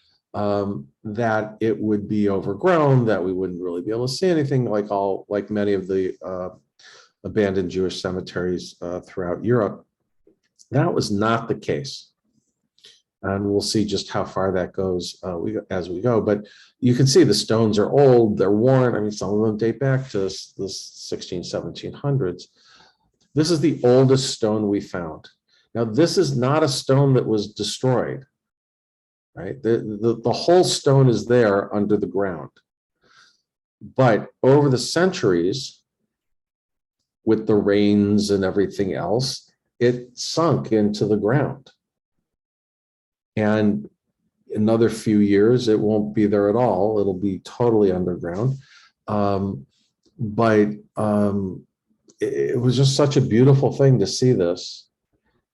that it would be overgrown, that we wouldn't really be able to see anything like many of the abandoned Jewish cemeteries throughout Europe. That was not the case. And we'll see just how far that goes as we go. But you can see the stones are old, they're worn. I mean, some of them date back to the 1700s. This is the oldest stone we found. Now, this is not a stone that was destroyed, right? The whole stone is there under the ground. But over the centuries, with the rains and everything else, it sunk into the ground. And another few years, it won't be there at all. It'll be totally underground. It was just such a beautiful thing to see this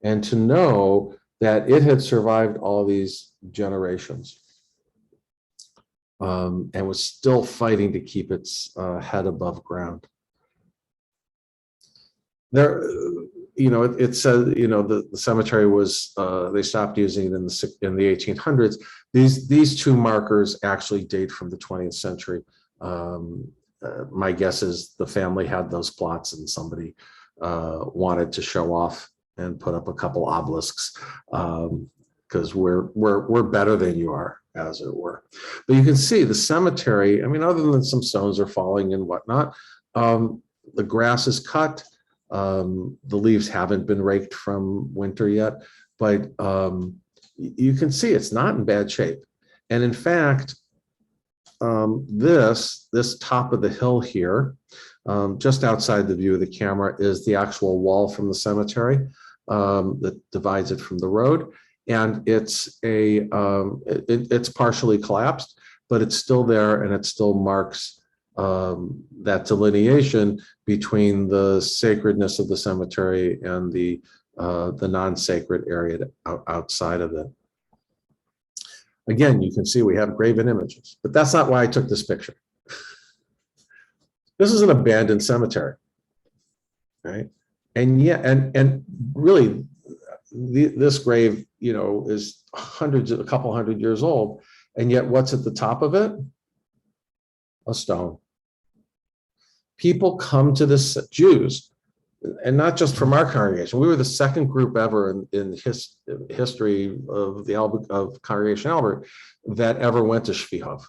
and to know that it had survived all these generations and was still fighting to keep its head above ground. There, it said, the cemetery was, they stopped using it in the 1800s. These two markers actually date from the 20th century. My guess is the family had those plots and somebody wanted to show off and put up a couple obelisks because we're better than you are, as it were. But you can see the cemetery, I mean, other than some stones are falling and whatnot, the grass is cut. The leaves haven't been raked from winter yet, but you can see it's not in bad shape. And in fact, this top of the hill here, just outside the view of the camera, is the actual wall from the cemetery that divides it from the road. And it's partially collapsed, but it's still there, and it still marks that delineation between the sacredness of the cemetery and the non-sacred area outside of it. Again, you can see we have graven images, but that's not why I took this picture. This is an abandoned cemetery, right? And yeah, and really, this grave, is a couple hundred years old, and yet what's at the top of it? A stone. People come to this, Jews, and not just from our congregation. We were the second group ever in history of Congregation Albert that ever went to Srihov.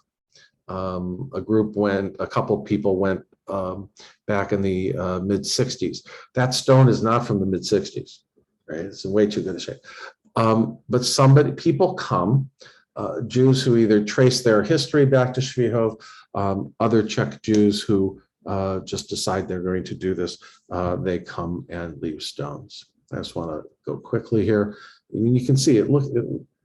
A couple people went back in the mid-60s. That stone is not from the mid-60s, right? It's in way too good a shape. But people come, Jews who either trace their history back to Srihov, other Czech Jews who just decide they're going to do this, they come and leave stones. I just want to go quickly here. I mean, you can see it. Look,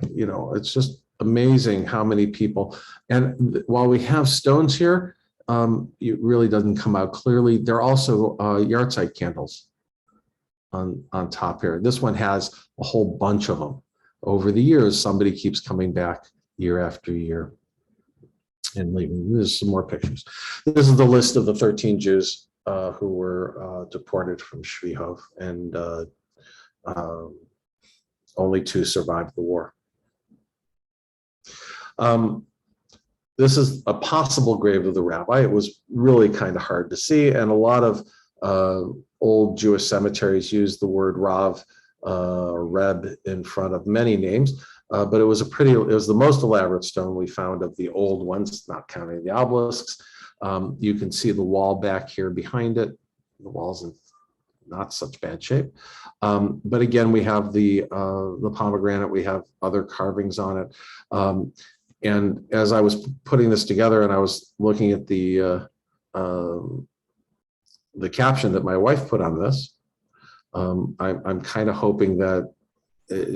it's just amazing how many people. And while we have stones here, it really doesn't come out clearly. There are also yahrzeit candles on top here. This one has a whole bunch of them. Over the years, somebody keeps coming back year after year and leaving. There's some more pictures. This is the list of the 13 Jews who were deported from Srihov, and only 2 survived the war. This is a possible grave of the rabbi. It was really kind of hard to see, and a lot of old Jewish cemeteries use the word Rav or Reb in front of many names, but it was the most elaborate stone we found of the old ones, not counting the obelisks. You can see the wall back here behind it. The wall's in not such bad shape, but again, we have the pomegranate. We have other carvings on it. And as I was putting this together, and I was looking at the caption that my wife put on this, I'm kind of hoping that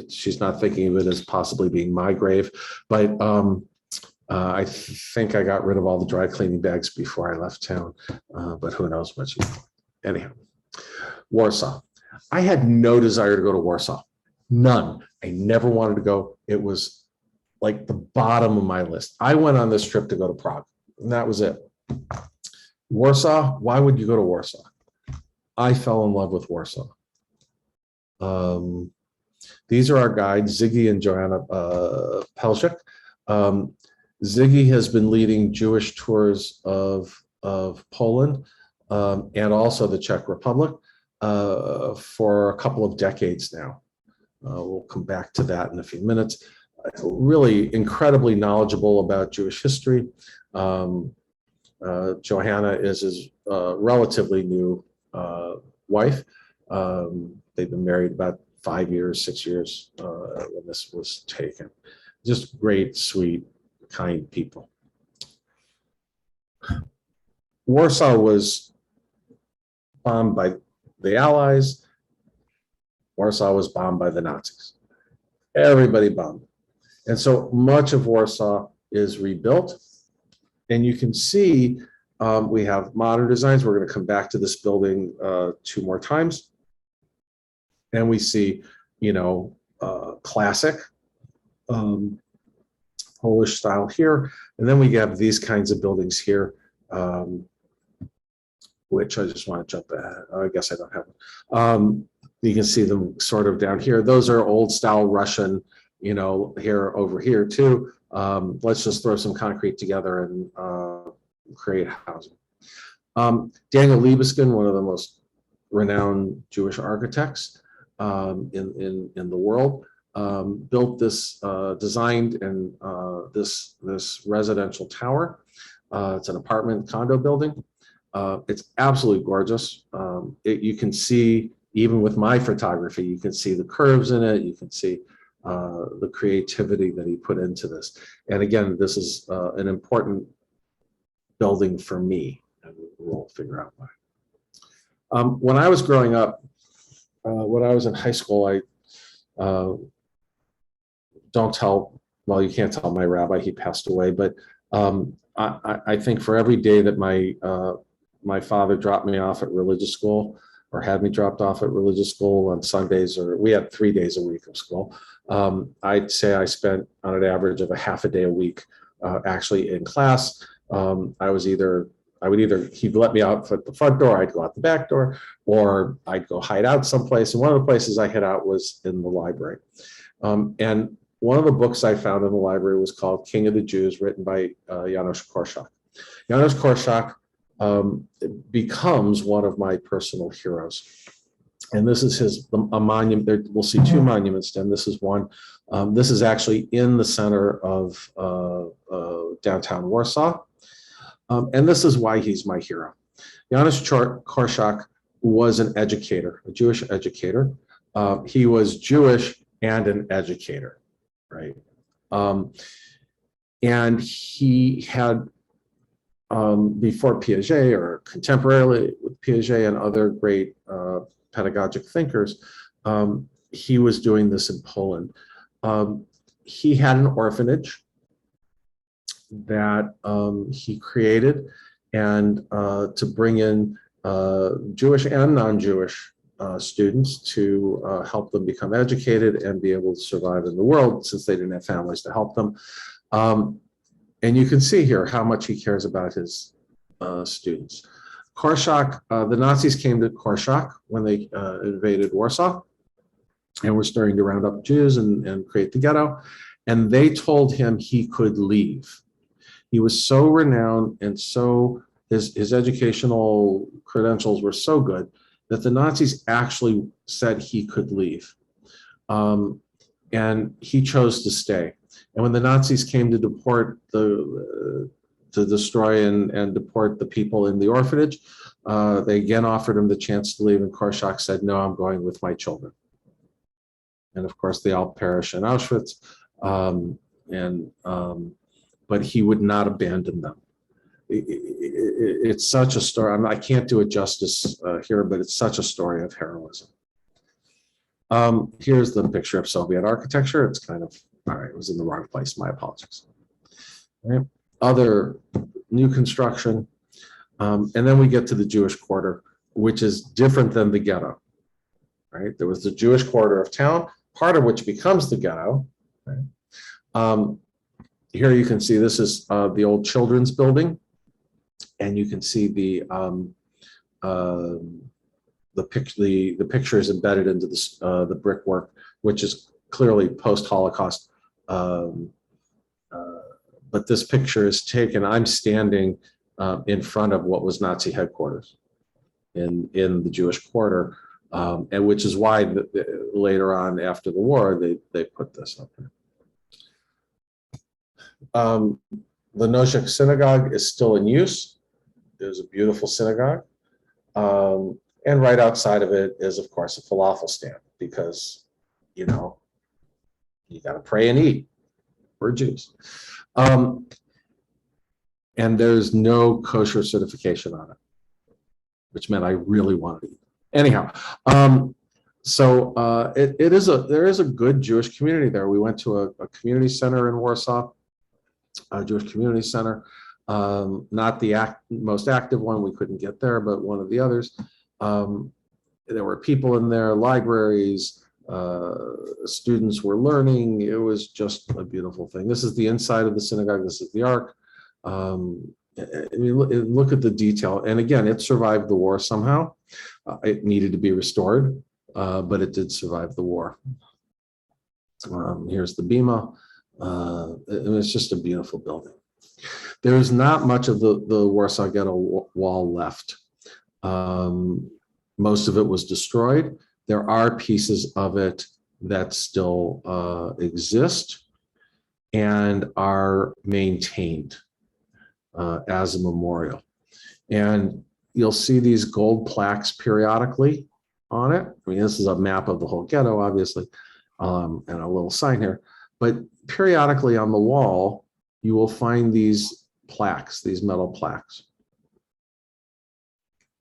she's not thinking of it as possibly being my grave, but I think I got rid of all the dry cleaning bags before I left town, but who knows what she. Anyhow, Warsaw. I had no desire to go to Warsaw, none. I never wanted to go. It was like the bottom of my list. I went on this trip to go to Prague, and that was it. Warsaw, why would you go to Warsaw? I fell in love with Warsaw. These are our guides, Ziggy and Joanna Pelchik. Ziggy has been leading Jewish tours of Poland and also the Czech Republic for a couple of decades now. We'll come back to that in a few minutes. Really incredibly knowledgeable about Jewish history. Johanna is his relatively new wife. They've been married about 5 years, 6 years when this was taken. Just great, sweet, kind people. Warsaw was bombed by the Allies. Warsaw was bombed by the Nazis. Everybody bombed. And so much of Warsaw is rebuilt. And you can see we have modern designs. We're going to come back to this building 2 more times. And we see, classic Polish style here. And then we have these kinds of buildings here, which I just want to jump at. I guess I don't have them. You can see them sort of down here. Those are old style Russian, here, over here too. Let's just throw some concrete together and create housing. Daniel Libeskind, one of the most renowned Jewish architects in the world, built this, designed and this residential tower. It's an apartment condo building. It's absolutely gorgeous. You can see, even with my photography, you can see the curves in it. You can see the creativity that he put into this. And again, this is an important building for me, and we'll figure out why. When I was growing up, when I was in high school, I you can't tell my rabbi, he passed away, but I think for every day that my father dropped me off at religious school, or had me dropped off at religious school on Sundays, or we had 3 days a week of school, I'd say I spent on an average of a half a day a week actually in class. He'd let me out at the front door, I'd go out the back door, or I'd go hide out someplace. And one of the places I hid out was in the library. And one of the books I found in the library was called King of the Jews, written by Janusz Korczak. Janusz Korczak becomes one of my personal heroes. And this is a monument. There, we'll see 2 monuments, and this is one. This is actually in the center of downtown Warsaw. And this is why he's my hero. Janusz Korczak was an educator, a Jewish educator. He was Jewish and an educator, right? And he had, before Piaget, or contemporarily with Piaget and other great pedagogic thinkers, he was doing this in Poland. He had an orphanage that he created, and to bring in Jewish and non-Jewish students to help them become educated and be able to survive in the world, since they didn't have families to help them. And you can see here how much he cares about his students. Korczak, the Nazis came to Korczak when they invaded Warsaw and were starting to round up Jews and create the ghetto. And they told him he could leave. He was so renowned and so his educational credentials were so good that the Nazis actually said he could leave. And he chose to stay. And when the Nazis came to deport to destroy and deport the people in the orphanage, they again offered him the chance to leave, and Korczak said, "No, I'm going with my children." And of course, they all perished in Auschwitz. But he would not abandon them. It's such a story. I can't do it justice here, but it's such a story of heroism. Here's the picture of Soviet architecture. It's kind of, all right, it was in the wrong place. My apologies. All right. Other new construction. And then we get to the Jewish quarter, which is different than the ghetto. Right? There was the Jewish quarter of town, part of which becomes the ghetto. Right? Here you can see this is the old children's building, and you can see the picture is embedded into the brickwork, which is clearly post-Holocaust. But this picture is taken. I'm standing in front of what was Nazi headquarters in the Jewish quarter, and which is why later on after the war they put this up there. The Noshek Synagogue is still in use. There's a beautiful synagogue. And right outside of it is, of course, a falafel stand, because, you know, you got to pray and eat. We're Jews. And there's no kosher certification on it, which meant I really wanted to eat. Anyhow, there is a good Jewish community there. We went to a community center in Warsaw, a Jewish community center, not the most active one. We couldn't get there, but one of the others. There were people in there, libraries, students were learning. It was just a beautiful thing. This is the inside of the synagogue. This is the Ark. I mean, look at the detail. And again, it survived the war somehow. It needed to be restored, but it did survive the war. Here's the Bima. It's just a beautiful building. There is not much of the Warsaw Ghetto wall left. Most of it was destroyed. There are pieces of it that still exist and are maintained as a memorial. And you'll see these gold plaques periodically on it. I mean, this is a map of the whole ghetto, obviously, and a little sign here. But periodically on the wall, you will find these plaques, these metal plaques.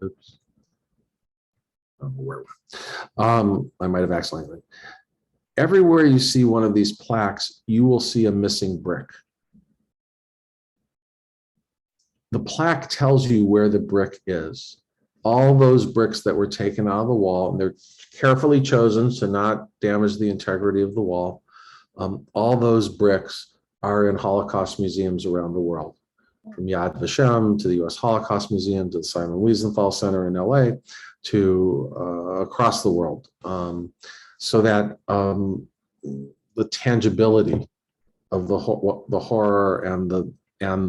Oops. I might have accidentally. Everywhere you see one of these plaques, you will see a missing brick. The plaque tells you where the brick is. All those bricks that were taken out of the wall, and they're carefully chosen to not damage the integrity of the wall. All those bricks are in Holocaust museums around the world, from Yad Vashem to the U.S. Holocaust Museum to the Simon Wiesenthal Center in L.A. to across the world, so that the tangibility of the horror and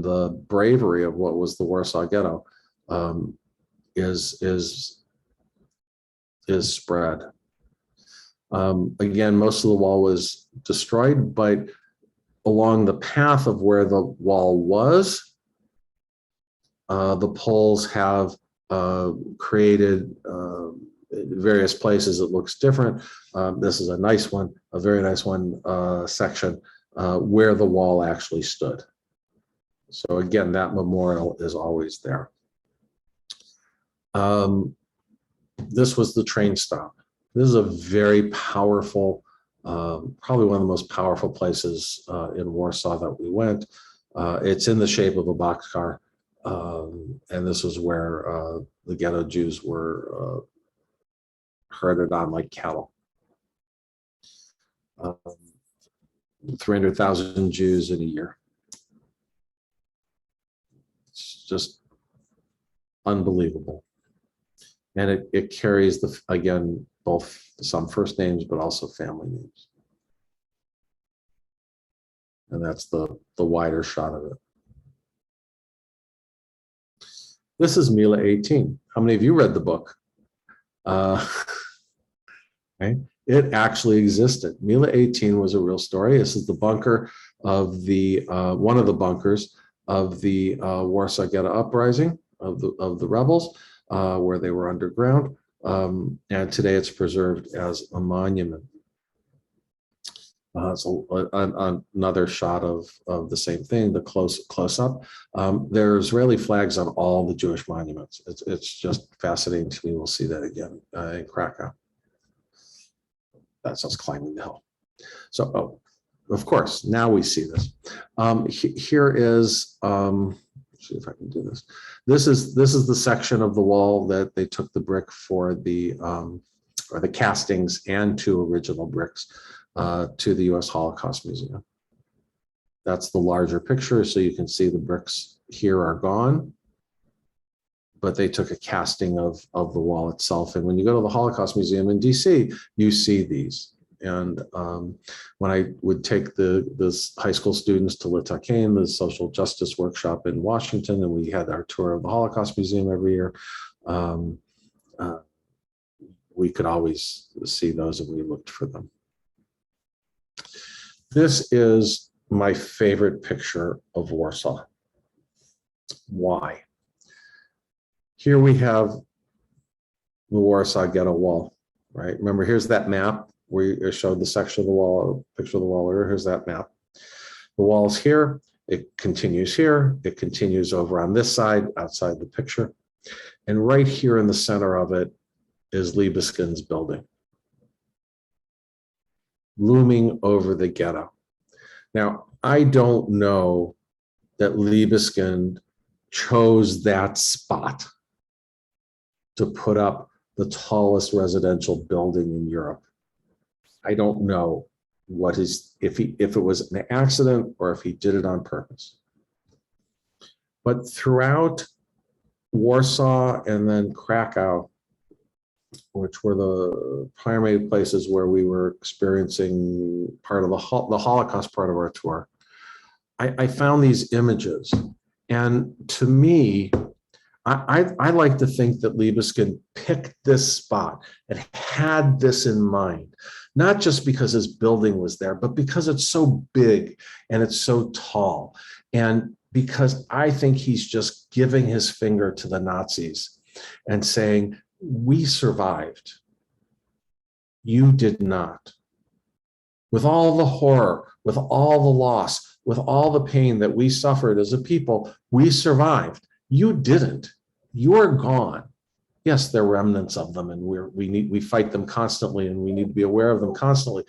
the bravery of what was the Warsaw Ghetto is spread. Again, most of the wall was destroyed, but along the path of where the wall was, the Poles have created various places. It looks different. This is a nice one, a very nice one section where the wall actually stood. So again, that memorial is always there. This was the train stop. This is a very powerful, probably one of the most powerful places in Warsaw that we went. It's in the shape of a boxcar. And this is where the ghetto Jews were herded on like cattle. 300,000 Jews in a year. It's just unbelievable. And it carries again, both some first names, but also family names. And that's the wider shot of it. This is Mila 18. How many of you read the book? Right? It actually existed. Mila 18 was a real story. This is the bunker of the one of the bunkers of the Warsaw Ghetto uprising of the rebels, where they were underground. And today it's preserved as a monument. So another shot of the same thing, the close up. There are Israeli flags on all the Jewish monuments. It's just fascinating to me. We'll see that again in Krakow. That's us climbing the hill. So, of course, now we see this. Here is, see if I can do this. This is the section of the wall that they took the brick for the, or the castings and 2 original bricks to the U.S. Holocaust Museum. That's the larger picture, so you can see the bricks here are gone, but they took a casting of the wall itself. And when you go to the Holocaust Museum in DC, you see these. And when I would take the high school students to Litakane, the social justice workshop in Washington, and we had our tour of the Holocaust Museum every year, we could always see those and we looked for them. This is my favorite picture of Warsaw. Why? Here we have the Warsaw Ghetto wall, right? Remember, here's that map. We showed the section of the wall, picture of the wall earlier. Here's that map. The wall's here. It continues here. It continues over on this side, outside the picture. And right here in the center of it is Libeskind's building, looming over the ghetto. Now, I don't know that Libeskind chose that spot to put up the tallest residential building in Europe. I don't know what if it was an accident or if he did it on purpose. But throughout Warsaw and then Krakow, which were the primary places where we were experiencing part of the Holocaust part of our tour, I found these images. And to me, I like to think that Libeskind picked this spot and had this in mind, not just because his building was there, but because it's so big and it's so tall. And because I think he's just giving his finger to the Nazis and saying, we survived. You did not. With all the horror, with all the loss, with all the pain that we suffered as a people, we survived. You didn't. You're gone. Yes, there are remnants of them, and we fight them constantly, and we need to be aware of them constantly.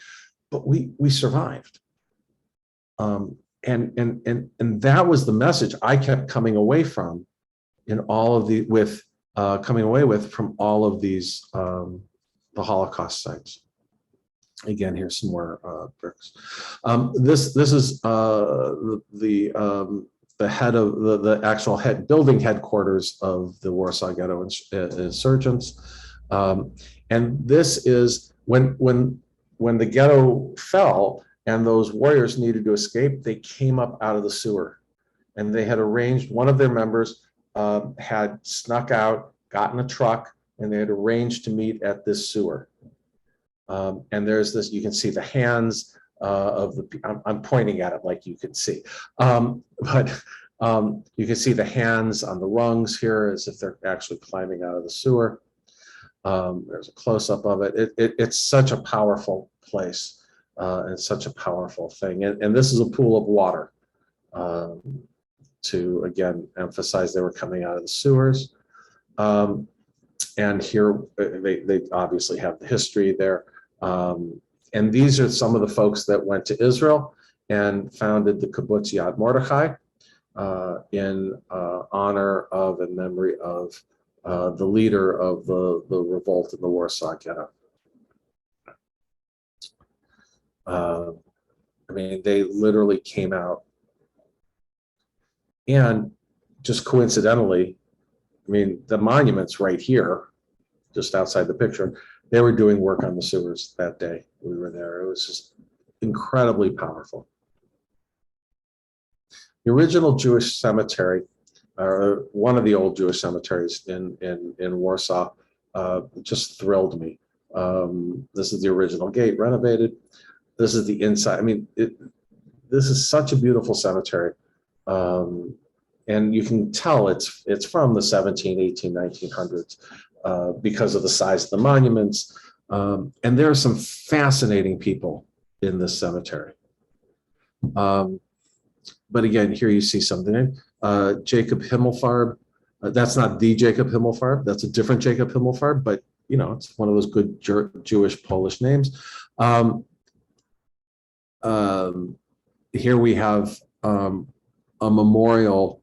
But we survived. And that was the message I kept coming away from in all of from all of these the Holocaust sites. Again, here's some more bricks. This is the head of the actual building headquarters of the Warsaw Ghetto Insurgents. And this is when the ghetto fell and those warriors needed to escape, they came up out of the sewer. And they had arranged, one of their members had snuck out, gotten a truck, and they had arranged to meet at this sewer. And there's this, you can see the hands of the, I'm pointing at it like you can see. But you can see the hands on the rungs here as if they're actually climbing out of the sewer. There's a close-up of it. It's such a powerful place and such a powerful thing. And this is a pool of water to, again, emphasize they were coming out of the sewers. And here they obviously have the history there. And these are some of the folks that went to Israel and founded the Kibbutz Yad Mordechai in honor of and memory of the leader of the revolt in the Warsaw Ghetto. I mean, they literally came out, and just coincidentally, I mean, the monument's right here, just outside the picture. They were doing work on the sewers that day we were there. It was just incredibly powerful. The original Jewish cemetery, or one of the old Jewish cemeteries in Warsaw, just thrilled me. This is the original gate, renovated. This is the inside. I mean, this is such a beautiful cemetery. And you can tell it's from the 17, 18, 1900s because of the size of the monuments. And there are some fascinating people in this cemetery. But again, here you see something. Jacob Himmelfarb. That's not the Jacob Himmelfarb. That's a different Jacob Himmelfarb, but you know, it's one of those good Jewish Polish names. Here we have a memorial.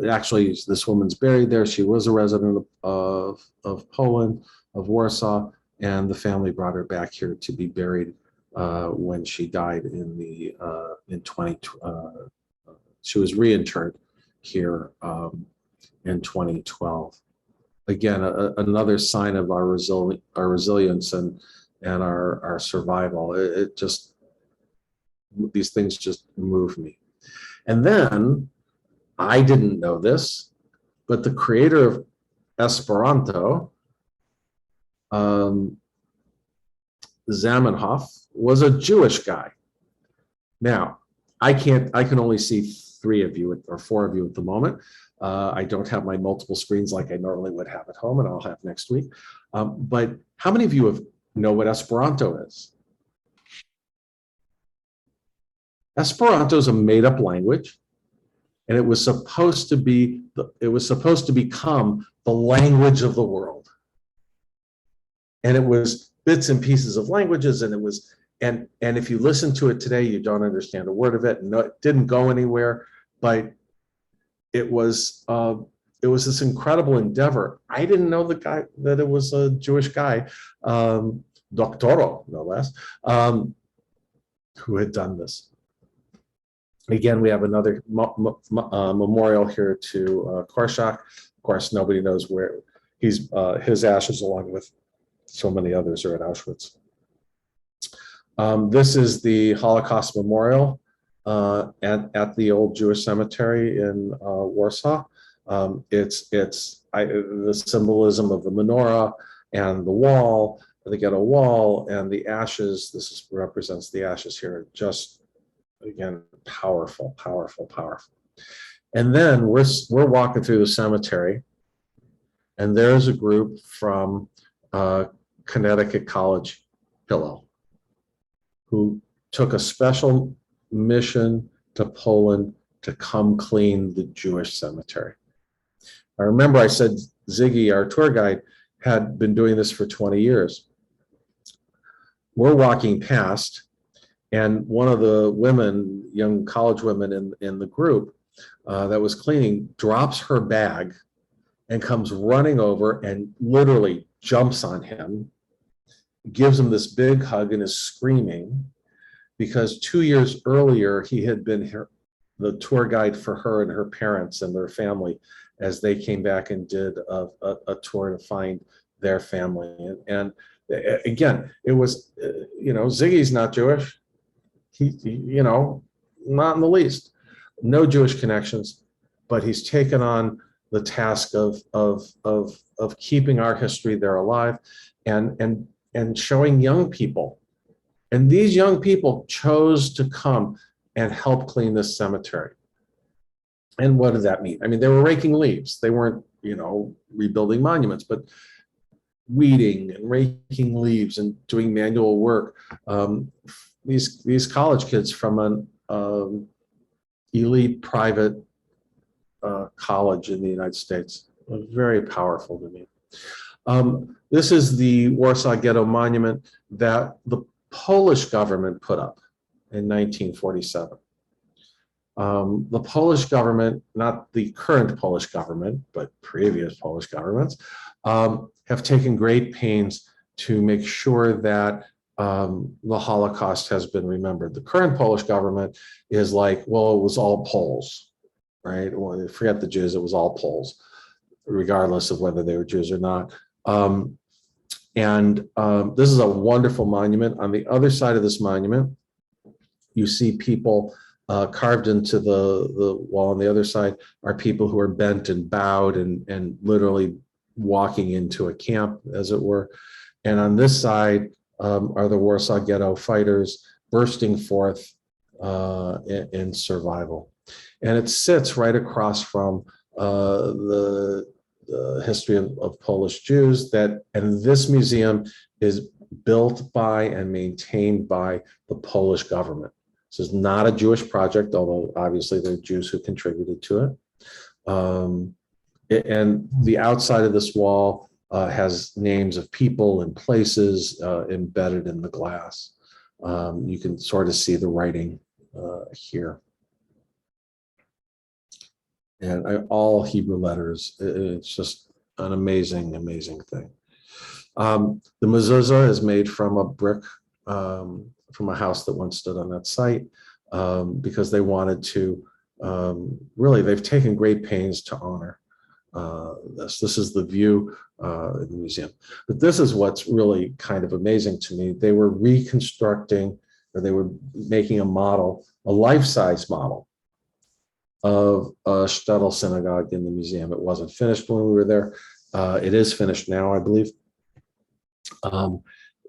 Actually, this woman's buried there. She was a resident of Poland, of Warsaw, and the family brought her back here to be buried when she died in 20. She was reinterred here in 2012. Again, another sign of our resilience and our survival. It just, these things just move me. And then, I didn't know this, but the creator of Esperanto, Zamenhof, was a Jewish guy. Now, I can only see 3 of you or 4 of you at the moment. I don't have my multiple screens like I normally would have at home, and I'll have next week. But how many of you know what Esperanto is? Esperanto is a made-up language, and it was supposed to become the language of the world. And it was bits and pieces of languages, and it was, and if you listen to it today, you don't understand a word of it. No, it didn't go anywhere, but it was this incredible endeavor. I didn't know that it was a Jewish guy, Doctoro, no less, who had done this. Again, we have another memorial here to Korczak. Of course, nobody knows where his ashes, along with so many others, are at Auschwitz. This is the Holocaust Memorial at the old Jewish cemetery in Warsaw. It's the symbolism of the menorah and the wall, the ghetto wall, and the ashes. This represents the ashes here. Just, again, powerful, powerful, powerful. And then we're walking through the cemetery, and there's a group from Connecticut College, Hillel, who took a special mission to Poland to come clean the Jewish cemetery. I remember I said Ziggy, our tour guide, had been doing this for 20 years. We're walking past, and one of the women, young college women in the group that was cleaning, drops her bag and comes running over and literally jumps on him, gives him this big hug, and is screaming because 2 years earlier he had been the tour guide for her and her parents and their family as they came back and did a tour to find their family. And again, it was, Ziggy's not Jewish. He, not in the least. No Jewish connections, but he's taken on the task of keeping our history there alive and showing young people. And these young people chose to come and help clean this cemetery. And what does that mean? I mean, they were raking leaves. They weren't, rebuilding monuments, but weeding and raking leaves and doing manual work. These college kids from an elite private college in the United States was very powerful to me. This is the Warsaw Ghetto Monument that the Polish government put up in 1947. The Polish government, not the current Polish government, but previous Polish governments, have taken great pains to make sure that the Holocaust has been remembered. The current Polish government is like, well, it was all Poles, right? Well, forget the Jews, it was all Poles, regardless of whether they were Jews or not. This is a wonderful monument. On the other side of this monument, you see people carved into the wall. On the other side are people who are bent and bowed and literally walking into a camp, as it were. And on this side are the Warsaw Ghetto fighters bursting forth in survival. And it sits right across from the history of Polish Jews, and this museum is built by and maintained by the Polish government. This is not a Jewish project, although obviously there are Jews who contributed to it. And the outside of this wall has names of people and places embedded in the glass. You can sort of see the writing here. And all Hebrew letters. It's just an amazing, amazing thing. The mezuzah is made from a brick from a house that once stood on that site because they wanted to, really, they've taken great pains to honor this. This is the view in the museum. But this is what's really kind of amazing to me. They were reconstructing, or they were making a model, a life-size model of a shtetl synagogue in the museum. It wasn't finished when we were there. It is finished now, I believe.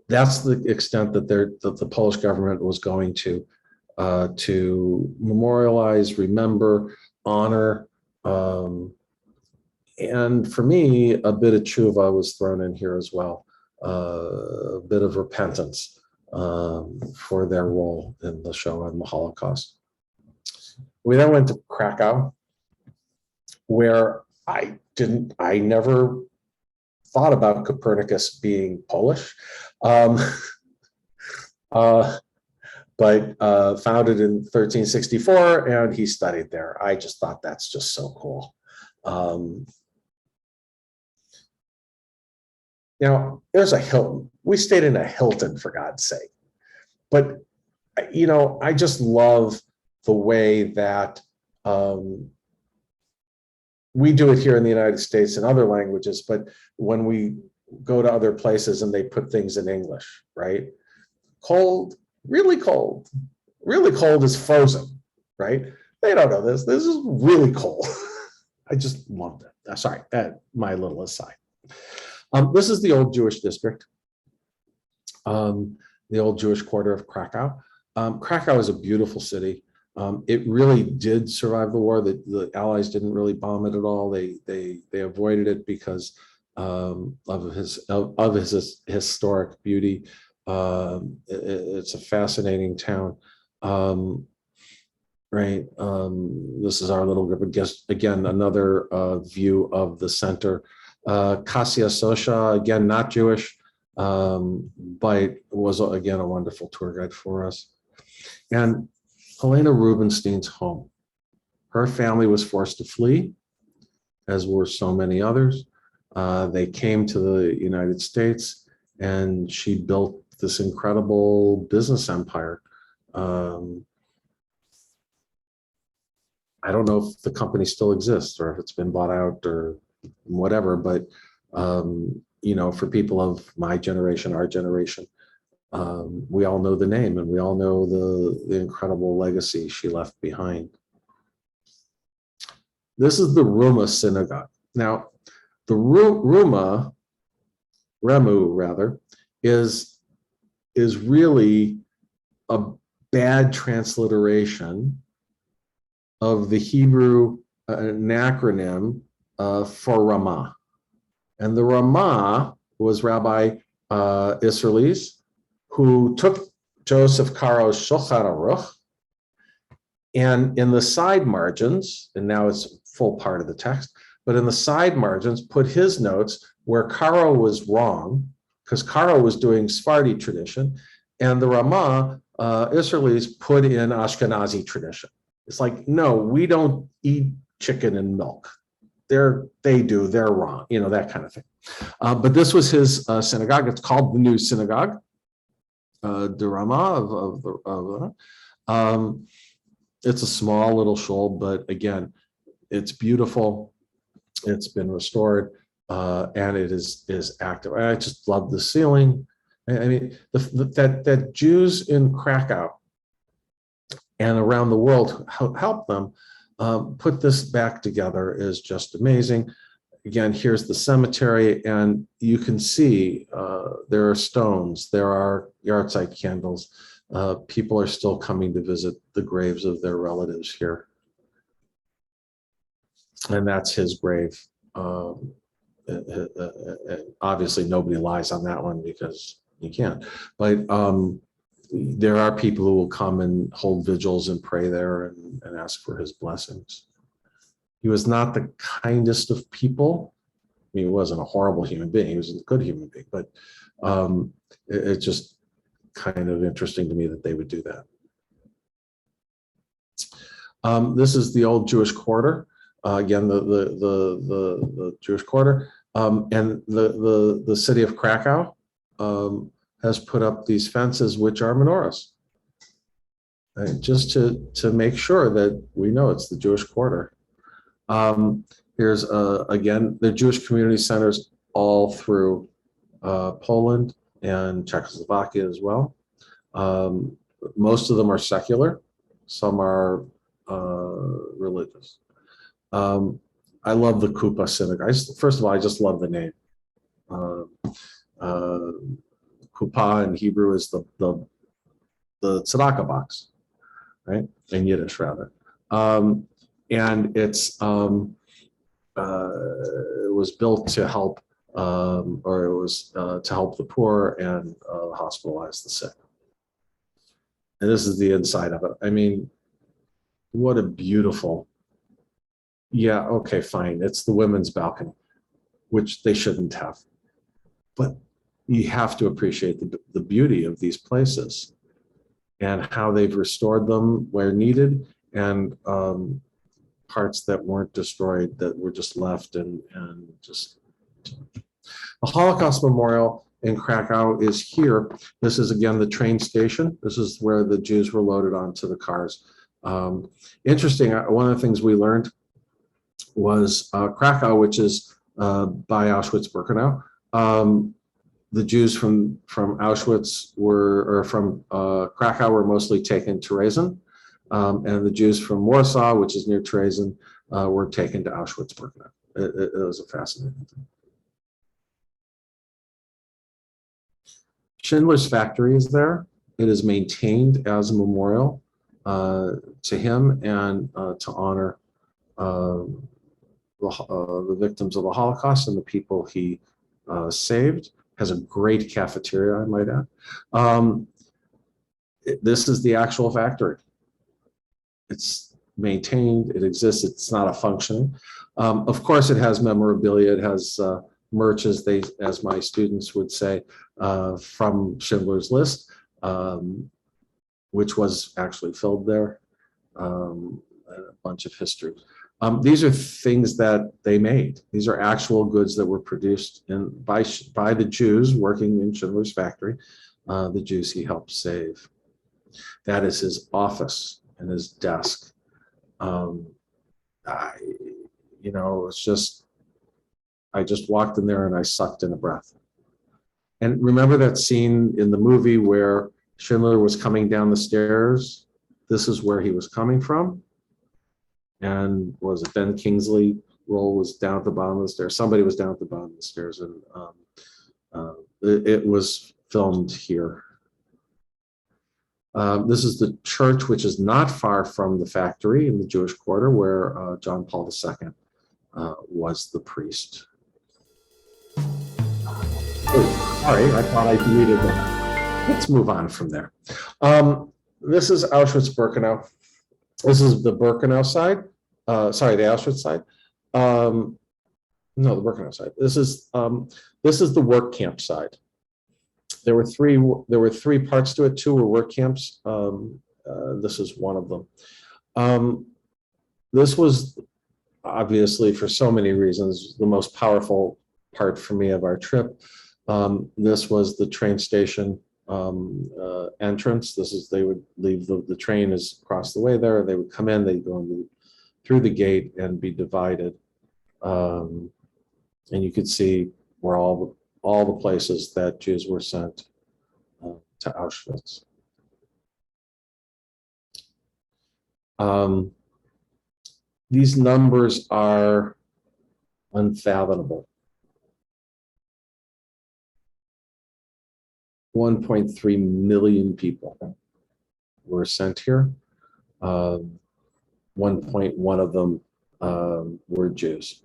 That's the extent that the Polish government was going to memorialize, remember, honor. And for me, a bit of tshuva was thrown in here as well, a bit of repentance for their role in the Shoah and the Holocaust. We then went to Krakow, where I never thought about Copernicus being Polish, but founded in 1364, and he studied there. I just thought that's just so cool. There's a Hilton. We stayed in a Hilton, for God's sake. But, I just love the way that we do it here in the United States and other languages, but when we go to other places and they put things in English, right? Cold, really cold is frozen, right? They don't know this. This is really cold. I just loved it. Sorry, my little aside. This is the old Jewish district, the old Jewish quarter of Krakow. Krakow is a beautiful city. It really did survive the war. The Allies didn't really bomb it at all. They avoided it because of his historic beauty. It's a fascinating town, right? This is our little group. Again, another view of the center. Kasia Sosha, again, not Jewish, but was again a wonderful tour guide for us. And Helena Rubinstein's home. Her family was forced to flee, as were so many others. They came to the United States, and she built this incredible business empire. I don't know if the company still exists or if it's been bought out or whatever, but for people of my generation, our generation, we all know the name and we all know the incredible legacy she left behind. This is the Ruma Synagogue. Now, the Remu rather, is really a bad transliteration of the Hebrew an acronym for Ramah. And the Ramah was Rabbi Isserles, who took Joseph Caro's Shulchan Aruch, and in the side margins, and now it's full part of the text, but in the side margins put his notes where Caro was wrong, because Caro was doing Sephardi tradition, and the Ramah, Isserles, put in Ashkenazi tradition. It's like, no, we don't eat chicken and milk. They do, they're wrong, that kind of thing. But this was his synagogue. It's called the New Synagogue, Durama it's a small little shoal, but again, it's beautiful. It's been restored, and it is active. I just love the ceiling. I mean, that Jews in Krakow and around the world help them put this back together is just amazing. Again, here's the cemetery, and you can see there are stones, there are yahrzeit candles. People are still coming to visit the graves of their relatives here. And that's his grave. Obviously, nobody lies on that one because you can't. But there are people who will come and hold vigils and pray there and ask for his blessings. He was not the kindest of people. I mean, he wasn't a horrible human being. He was a good human being. But it's just kind of interesting to me that they would do that. This is the old Jewish quarter. Again, the Jewish quarter, and the city of Krakow has put up these fences, which are menorahs, right? Just to make sure that we know it's the Jewish quarter. Here's again the Jewish community centers all through Poland and Czechoslovakia as well. Most of them are secular, some are religious. I love the Kupa Synagogue. First of all, I just love the name. Kupa in Hebrew is the tzedakah box, right? In Yiddish, rather. And it was built to help, or it was to help the poor and hospitalize the sick. And this is the inside of it. I mean, what a beautiful. Yeah, okay, fine. It's the women's balcony, which they shouldn't have. But you have to appreciate the beauty of these places and how they've restored them where needed, and parts that weren't destroyed that were just left and just. The Holocaust Memorial in Krakow is here. This is, again, the train station. This is where the Jews were loaded onto the cars. Interesting, one of the things we learned was Krakow, which is by Auschwitz Birkenau. The Jews from Auschwitz from Krakow were mostly taken to Terezin, and the Jews from Warsaw, which is near Terezin, were taken to Auschwitz Birkenau. It was a fascinating thing. Schindler's Factory is there. It is maintained as a memorial to him and to honor the victims of the Holocaust and the people he saved. Has a great cafeteria, I might add. This is the actual factory. It's maintained, it exists, it's not a function. Of course, it has memorabilia, it has merch, as my students would say, from Schindler's List, which was actually filled there, a bunch of history. These are things that they made. These are actual goods that were produced by the Jews working in Schindler's Factory, the Jews he helped save. That is his office and his desk. It's just, I just walked in there and I sucked in a breath. And remember that scene in the movie where Schindler was coming down the stairs? This is where he was coming from. And was it Ben Kingsley role was down at the bottom of the stairs? Somebody was down at the bottom of the stairs, and it was filmed here. This is the church, which is not far from the factory in the Jewish quarter, where John Paul II was the priest. Oh, sorry, I thought I deleted that. Let's move on from there. This is Auschwitz Birkenau. This is the Birkenau side. Sorry, the Auschwitz side. No, the Birkenau side. This is the work camp side. There were three parts to it. Two were work camps. This is one of them. This was obviously, for so many reasons, the most powerful part for me of our trip. This was the train station entrance. They would leave, the train is across the way there. They would come in, they'd go through the gate and be divided. And you could see where all the places that Jews were sent to Auschwitz. These numbers are unfathomable. 1.3 million people were sent here. 1.1 of them were Jews.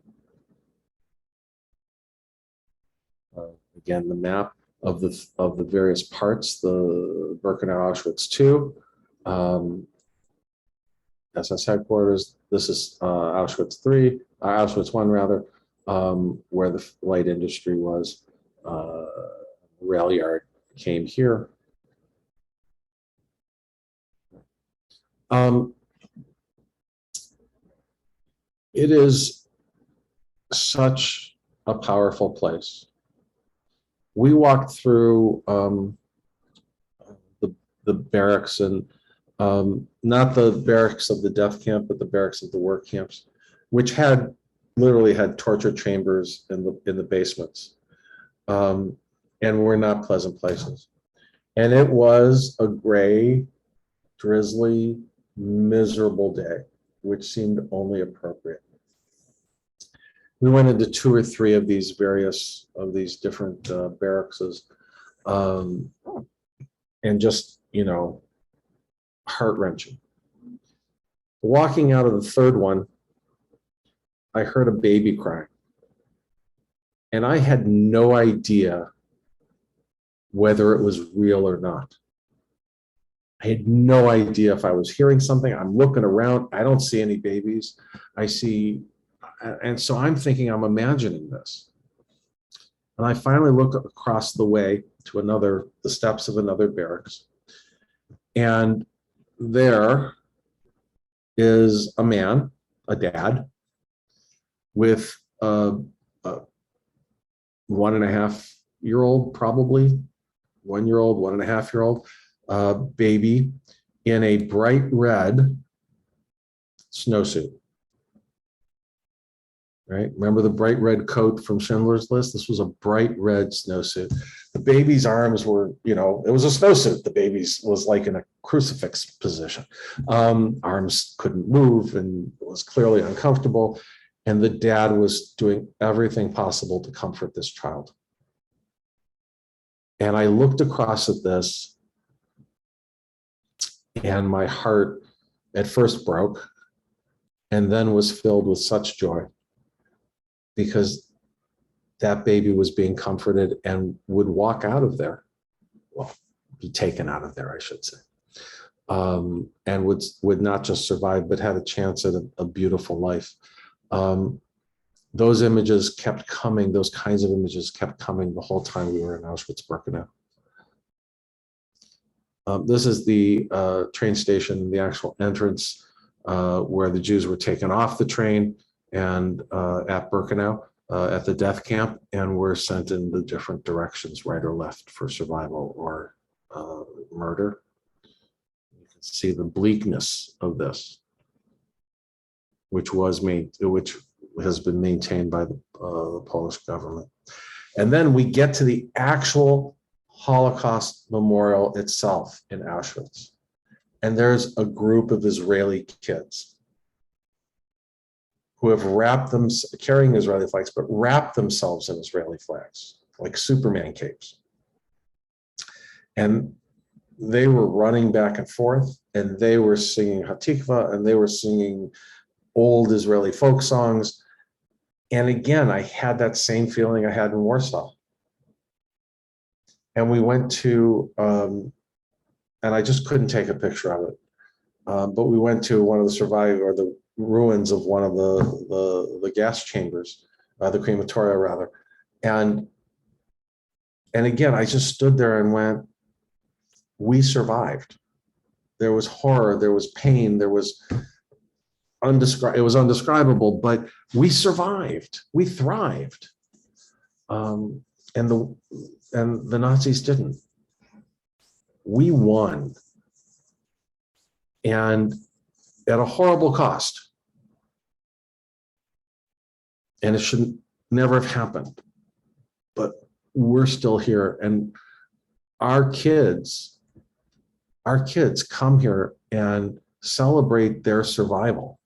Again, the map of the various parts, the Birkenau Auschwitz II, SS headquarters. This is Auschwitz I rather, where the light industry was. Rail yard came here. It is such a powerful place. We walked through the barracks, and not the barracks of the death camp, but the barracks of the work camps, which literally had torture chambers in the basements, and were not pleasant places. And it was a gray, drizzly, miserable day, which seemed only appropriate. We went into 2 or 3 of these different barracks, and just, heart-wrenching. Walking out of the 3rd one, I heard a baby crying. And I had no idea whether it was real or not. I had no idea if I was hearing something. I'm looking around, I don't see any babies. And so I'm thinking I'm imagining this. And I finally look across the way to the steps of another barracks. And there is a man, a dad, with a 1.5-year-old, probably 1-year-old, 1.5-year-old baby in a bright red snowsuit. Right? Remember the bright red coat from Schindler's List? This was a bright red snowsuit. The baby's arms were, it was a snowsuit. The baby's was like in a crucifix position. Arms couldn't move and was clearly uncomfortable. And the dad was doing everything possible to comfort this child. And I looked across at this, and my heart at first broke, and then was filled with such joy, because that baby was being comforted and would walk out of there, well, be taken out of there, I should say, and would not just survive, but had a chance at a beautiful life. Those images kept coming, those kinds of images kept coming the whole time we were in Auschwitz Birkenau. This is the train station, the actual entrance where the Jews were taken off the train and at Birkenau, at the death camp, and were sent in the different directions, right or left, for survival or murder. You can see the bleakness of this, which has been maintained by the Polish government. And then we get to the actual Holocaust Memorial itself in Auschwitz. And there's a group of Israeli kids who have carrying Israeli flags, but wrapped themselves in Israeli flags, like Superman capes. And they were running back and forth, and they were singing Hatikva, and they were singing old Israeli folk songs. And again, I had that same feeling I had in Warsaw. And we went to, and I just couldn't take a picture of it, but we went to one of the ruins of one of the gas chambers, the crematoria rather. And again, I just stood there and went, we survived. There was horror, there was pain, there was it was undescribable, but we survived, we thrived. And the Nazis didn't. We won. And at a horrible cost. And it should never have happened. But we're still here. And our kids come here and celebrate their survival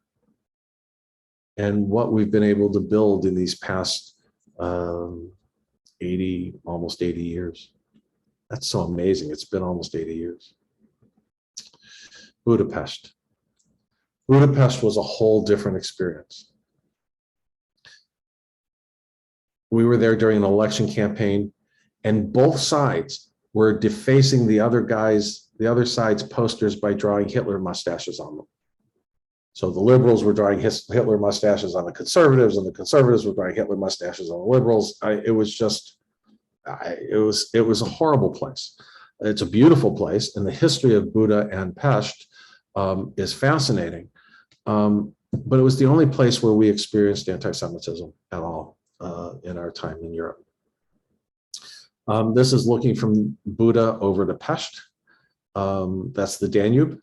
and what we've been able to build in these past almost 80 years. That's so amazing. It's been almost 80 years. Budapest. Budapest was a whole different experience. We were there during an election campaign, and both sides were defacing the other side's posters by drawing Hitler mustaches on them. So the liberals were drawing Hitler mustaches on the conservatives, and the conservatives were drawing Hitler mustaches on the liberals. It was a horrible place. It's a beautiful place, and the history of Buda and Pest is fascinating. But it was the only place where we experienced anti-Semitism at all in our time in Europe. This is looking from Buda over to Pest. That's the Danube.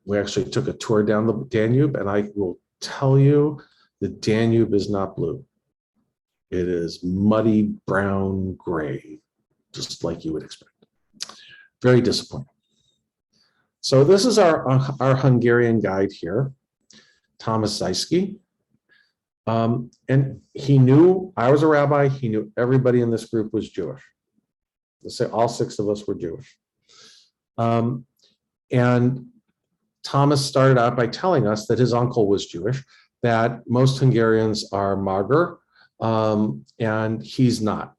We actually took a tour down the Danube, and I will tell you, the Danube is not blue. It is muddy, brown, gray, just like you would expect. Very disappointing. So this is our Hungarian guide here, Thomas Zajski. And he knew I was a rabbi. He knew everybody in this group was Jewish. Let's say all 6 of us were Jewish. And Thomas started out by telling us that his uncle was Jewish, that most Hungarians are mager, and he's not.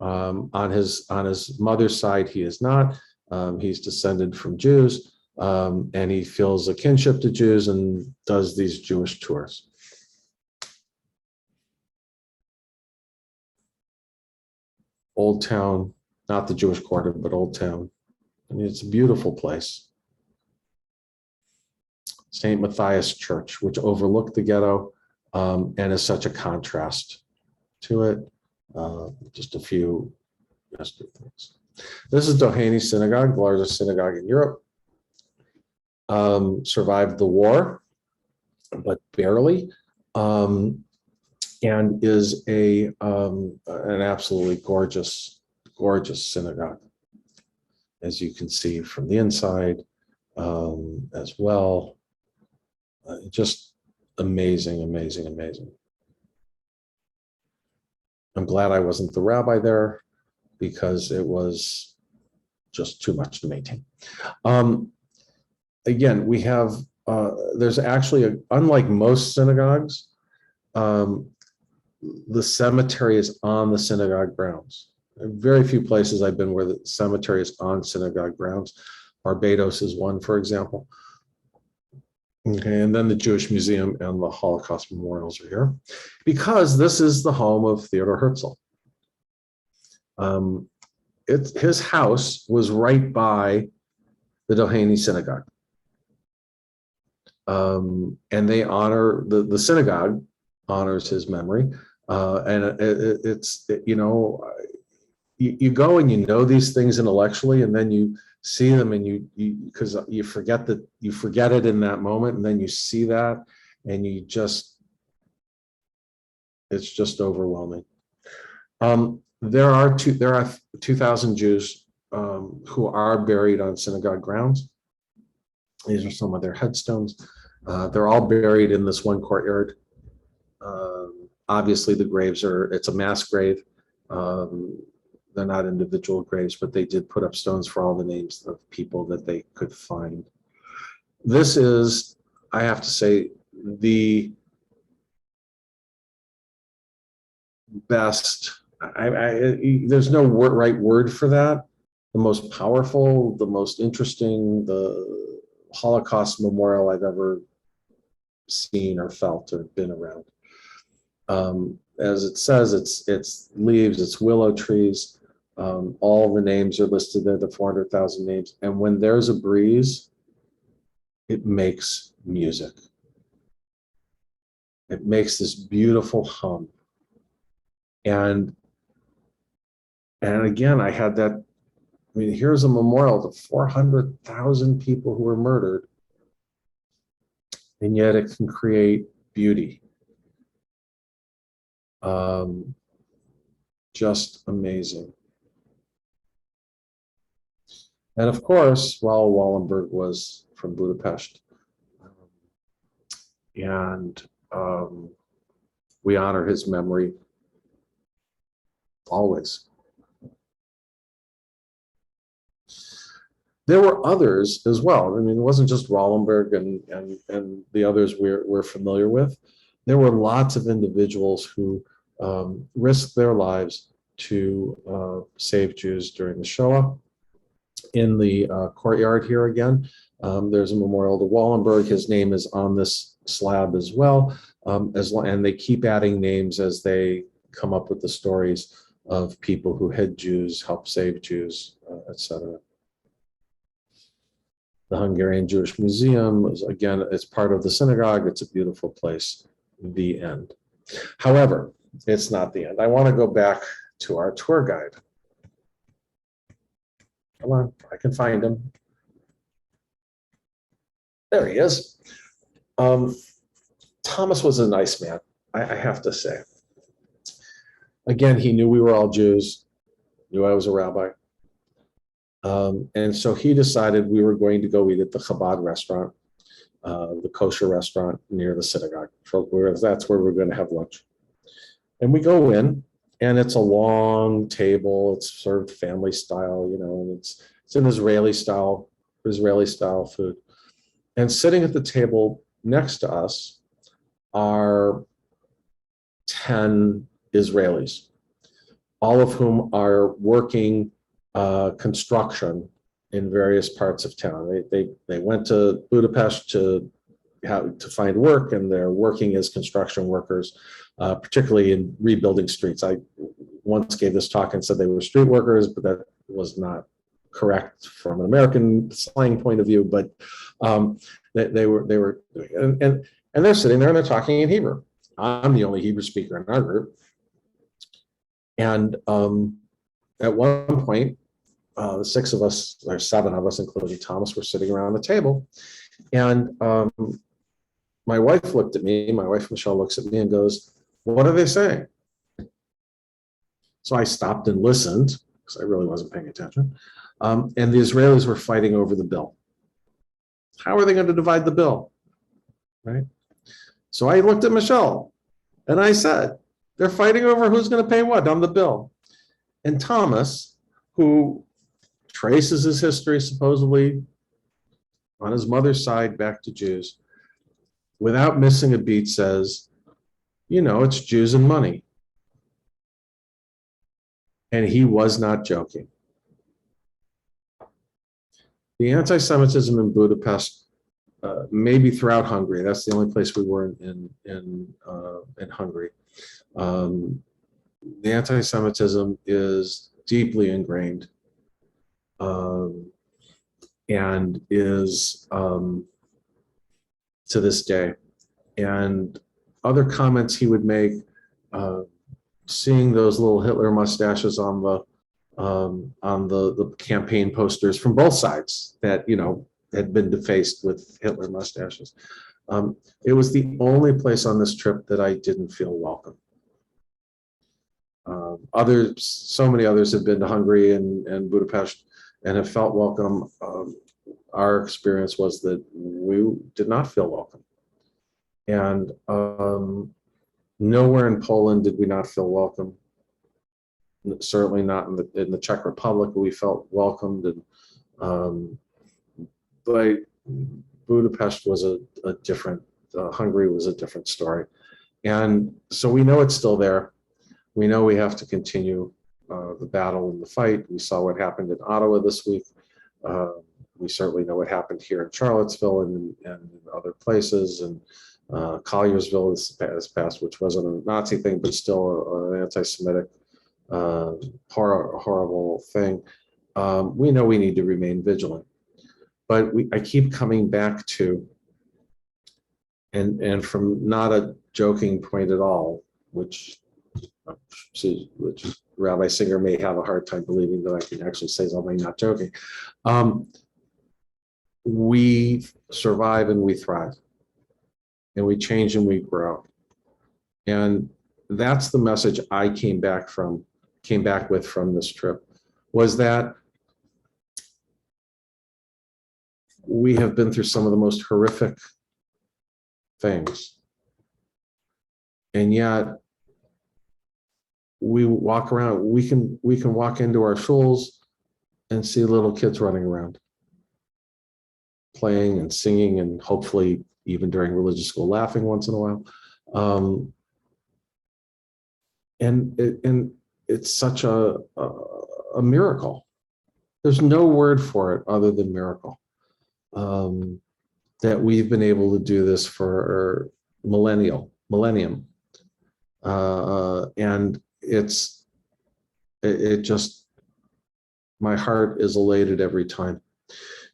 On his mother's side, he is not. He's descended from Jews, and he feels a kinship to Jews and does these Jewish tours. Old Town, not the Jewish Quarter, but Old Town. I mean, it's a beautiful place. St. Matthias Church, which overlooked the ghetto and is such a contrast to it. Just a few history things. This is Doheny Synagogue, the largest synagogue in Europe. Survived the war, but barely, and is an absolutely gorgeous synagogue, as you can see from the inside as well. Just amazing, amazing, amazing. I'm glad I wasn't the rabbi there because it was just too much to maintain. Again, we have, there's actually, unlike most synagogues, the cemetery is on the synagogue grounds. Very few places I've been where the cemetery is on synagogue grounds. Barbados is one, for example. Okay, and then the Jewish Museum and the Holocaust Memorials are here, because this is the home of Theodor Herzl. His house was right by the Doheny Synagogue. And they honor, the synagogue honors his memory. You go and you know these things intellectually, and then you see them and because you forget it in that moment, and then you see that and it's just overwhelming. There are 2,000 Jews who are buried on synagogue grounds. These are some of their headstones. They're all buried in this one courtyard. Obviously the graves it's a mass grave. They're not individual graves, but they did put up stones for all the names of people that they could find. This is, I have to say, the best. There's no right word for that. The most powerful, the most interesting, the Holocaust Memorial I've ever seen or felt or been around. As it says, it's leaves, it's willow trees. All the names are listed there, the 400,000 names. And when there's a breeze, it makes music. It makes this beautiful hum. And again, I had that, I mean, here's a memorial to 400,000 people who were murdered, and yet it can create beauty. Just amazing. And of course, Raoul Wallenberg was from Budapest. And we honor his memory always. There were others as well. I mean, it wasn't just Wallenberg and the others we're familiar with. There were lots of individuals who risked their lives to save Jews during the Shoah. In the courtyard here again, there's a memorial to Wallenberg. His name is on this slab as well, and they keep adding names as they come up with the stories of people who hid Jews, helped save Jews, etc. The Hungarian Jewish Museum is, again, it's part of the synagogue. It's a beautiful place. The end. However, it's not the end. I want to go back to our tour guide. Come on, I can find him. There he is. Thomas was a nice man, I have to say. Again, he knew we were all Jews, knew I was a rabbi. And so he decided we were going to go eat at the Chabad restaurant, the kosher restaurant near the synagogue. So that's where we're going to have lunch. And we go in, and it's a long table. It's served family style, you know, and it's an Israeli style food. And sitting at the table next to us are 10 Israelis, all of whom are working construction in various parts of town. They went to Budapest to find work, and they're working as construction workers, particularly in rebuilding streets. I once gave this talk and said they were street workers, but that was not correct from an American slang point of view. But they were doing it. And they're sitting there and they're talking in Hebrew. I'm the only Hebrew speaker in our group. And at one point, the 6 of us, or 7 of us, including Thomas, were sitting around the table. And my wife looked at me, my wife Michelle looks at me and goes, "What are they saying?" So I stopped and listened, because I really wasn't paying attention. And the Israelis were fighting over the bill. How are they going to divide the bill? Right? So I looked at Michelle and I said, "They're fighting over who's going to pay what on the bill." And Thomas, who traces his history supposedly on his mother's side back to Jews, without missing a beat says, "You know, it's Jews and money." And he was not joking. The anti-Semitism in Budapest, maybe throughout Hungary, that's the only place we were in Hungary. The anti-Semitism is deeply ingrained and is to this day. And other comments he would make, seeing those little Hitler mustaches on the campaign posters from both sides that, you know, had been defaced with Hitler mustaches. It was the only place on this trip that I didn't feel welcome. So many others have been to Hungary and Budapest and have felt welcome. Our experience was that we did not feel welcome. And nowhere in Poland did we not feel welcome. Certainly not in the Czech Republic, we felt welcomed. And but Budapest was a different, Hungary was a different story. And so we know it's still there. We know we have to continue the battle and the fight. We saw what happened in Ottawa this week. We certainly know what happened here in Charlottesville and other places. And Colliersville this past, which wasn't a Nazi thing, but still an anti-Semitic horrible thing. We know we need to remain vigilant. But I keep coming back to and from not a joking point at all, which Rabbi Singer may have a hard time believing that I can actually say something not joking. We survive and we thrive, and we change and we grow. And that's the message I came back with from this trip, was that we have been through some of the most horrific things. And yet we walk around, we can walk into our schools and see little kids running around, playing and singing, and hopefully even during religious school laughing once in a while. And it's such a miracle. There's no word for it other than miracle. That we've been able to do this for millennium. And it just, my heart is elated every time.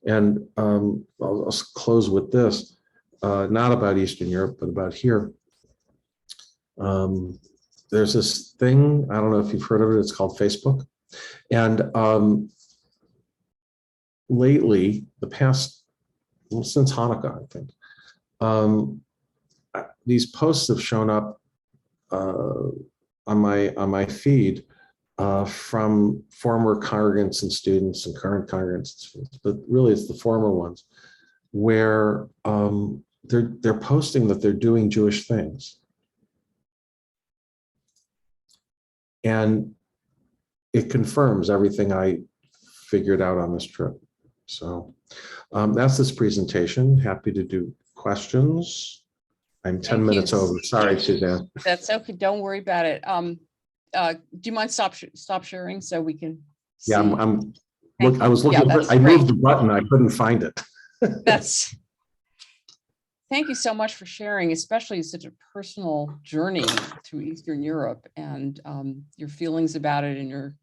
And I'll close with this, not about Eastern Europe, but about here. There's this thing, I don't know if you've heard of it, it's called Facebook. And lately, since Hanukkah, I think, these posts have shown up on my feed from former congregants and students and current congregants and students, but really it's the former ones, where they're posting that they're doing Jewish things. And it confirms everything I figured out on this trip. So that's this presentation. Happy to do questions. I'm 10 minutes over. Sorry, Suzanne. That's okay. Don't worry about it. Do you mind stop sharing so we can see? Yeah, I was looking. Yeah, I moved the button. I couldn't find it. Thank you so much for sharing, especially such a personal journey through Eastern Europe, and your feelings about it and your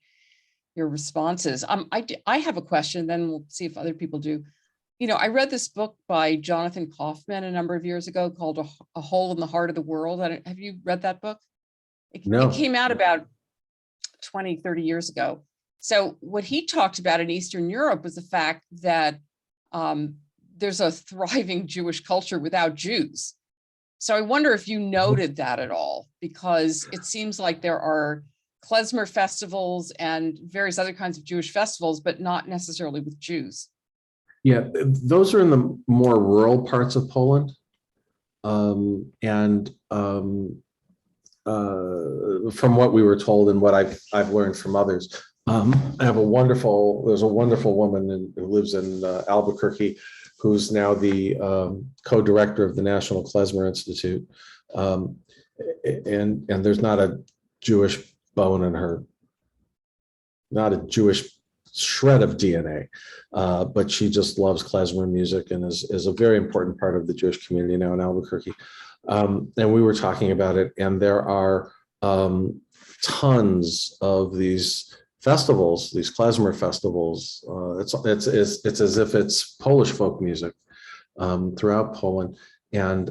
responses. I have a question, then we'll see if other people do. You know, I read this book by Jonathan Kaufman a number of years ago called A Hole in the Heart of the World. Have you read that book? No. It came out about 20, 30 years ago. So what he talked about in Eastern Europe was the fact that there's a thriving Jewish culture without Jews. So I wonder if you noted that at all, because it seems like there are klezmer festivals and various other kinds of Jewish festivals, but not necessarily with Jews. Yeah, those are in the more rural parts of Poland. And from what we were told and what I've learned from others, there's a wonderful woman who lives in Albuquerque, who's now the co-director of the National Klezmer Institute. And there's not a Jewish bone in her, not a Jewish shred of DNA, but she just loves klezmer music and is a very important part of the Jewish community now in Albuquerque. And we were talking about it, and there are tons of these festivals, these klezmer festivals. It's as if it's Polish folk music throughout Poland, and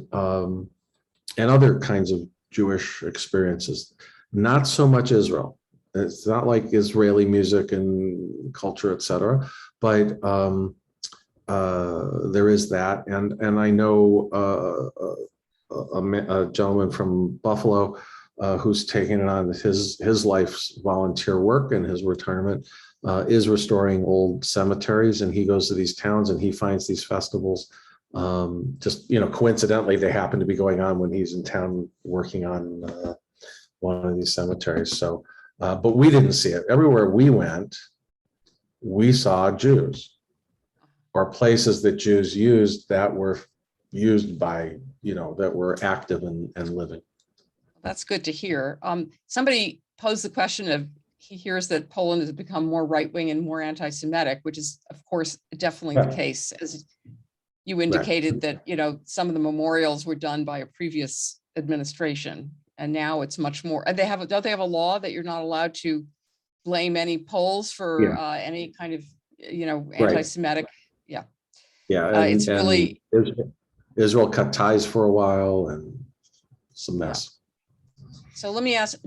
other kinds of Jewish experiences. Not so much Israel. It's not like Israeli music and culture, etc. But there is that, and I know a gentleman from Buffalo who's taken it on his life's volunteer work and his retirement is restoring old cemeteries, and he goes to these towns and he finds these festivals. Just coincidentally, they happen to be going on when he's in town working on one of these cemeteries. So. But we didn't see it. Everywhere we went, we saw Jews, or places that Jews used that were used by, that were active and living. That's good to hear. Somebody posed the question of, he hears that Poland has become more right-wing and more anti-Semitic, which is, of course, definitely the case. As you indicated, that, some of the memorials were done by a previous administration. And now it's much more. And don't they have a law that you're not allowed to blame any Poles for any kind of, anti-Semitic? Yeah. Yeah. It's really. Israel cut ties for a while, and some mess. So let me ask,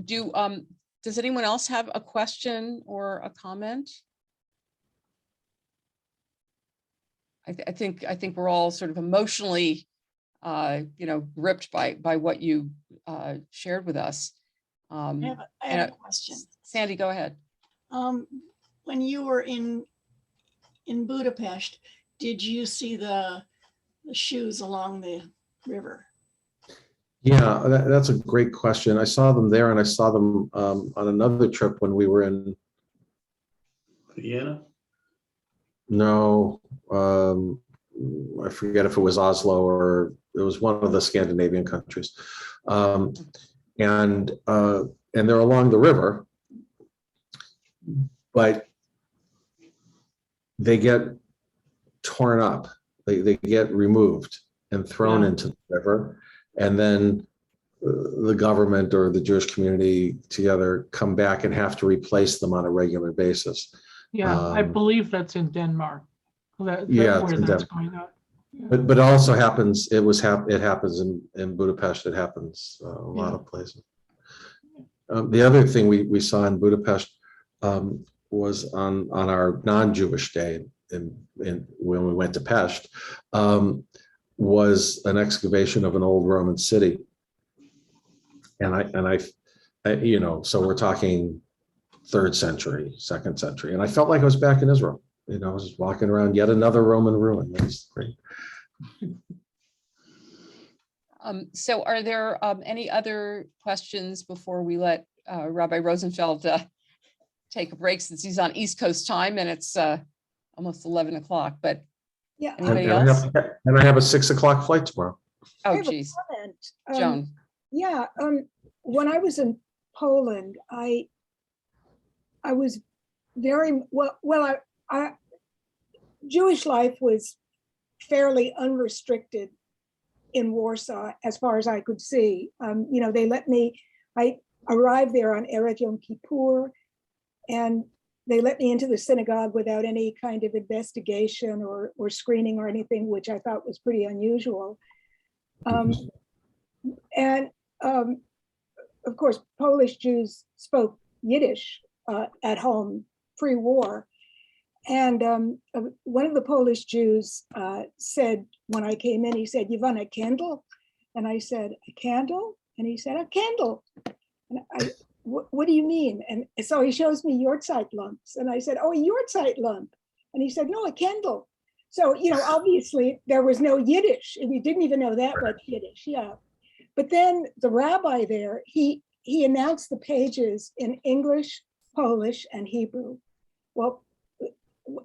does anyone else have a question or a comment? I think we're all sort of emotionally, gripped by what you shared with us. I have a question. Sandy, go ahead. When you were in Budapest, did you see the shoes along the river? Yeah, that's a great question. I saw them there, and I saw them on another trip when we were in Vienna? No, I forget if it was Oslo or it was one of the Scandinavian countries. And they're along the river, but they get torn up. They get removed and thrown into the river. And then the government or the Jewish community together come back and have to replace them on a regular basis. Yeah, I believe that's in Denmark. Yeah, where it's in that's Denmark. going on. Yeah. But it also happens, it happens in Budapest, it happens a lot of places. The other thing we saw in Budapest was on our non-Jewish day when we went to Pest, was an excavation of an old Roman city. And I so we're talking 3rd century, 2nd century. And I felt like I was back in Israel. I was walking around yet another Roman ruin. That was great. So are there any other questions before we let Rabbi Rosenfeld take a break, since he's on East Coast time and it's almost 11 o'clock, but Yeah. anybody And else? I have a 6 o'clock flight tomorrow. Oh, have a geez, comment. Joan. Yeah, when I was in Poland, I was very well. I Jewish life was fairly unrestricted in Warsaw, as far as I could see. They let me. I arrived there on Erev Yom Kippur, and they let me into the synagogue without any kind of investigation or screening or anything, which I thought was pretty unusual. Of course, Polish Jews spoke Yiddish at home pre-war. And one of the Polish Jews said, when I came in, he said, "You want a candle?" And I said, "A candle?" And he said, "A candle." And what do you mean? And so he shows me Yortzeit lamps. And I said, "Oh, a Yortzeit lamp." And he said, "No, a candle." So, obviously there was no Yiddish. We didn't even know that much Yiddish, yeah. But then the rabbi there, he announced the pages in English, Polish, and Hebrew. Well,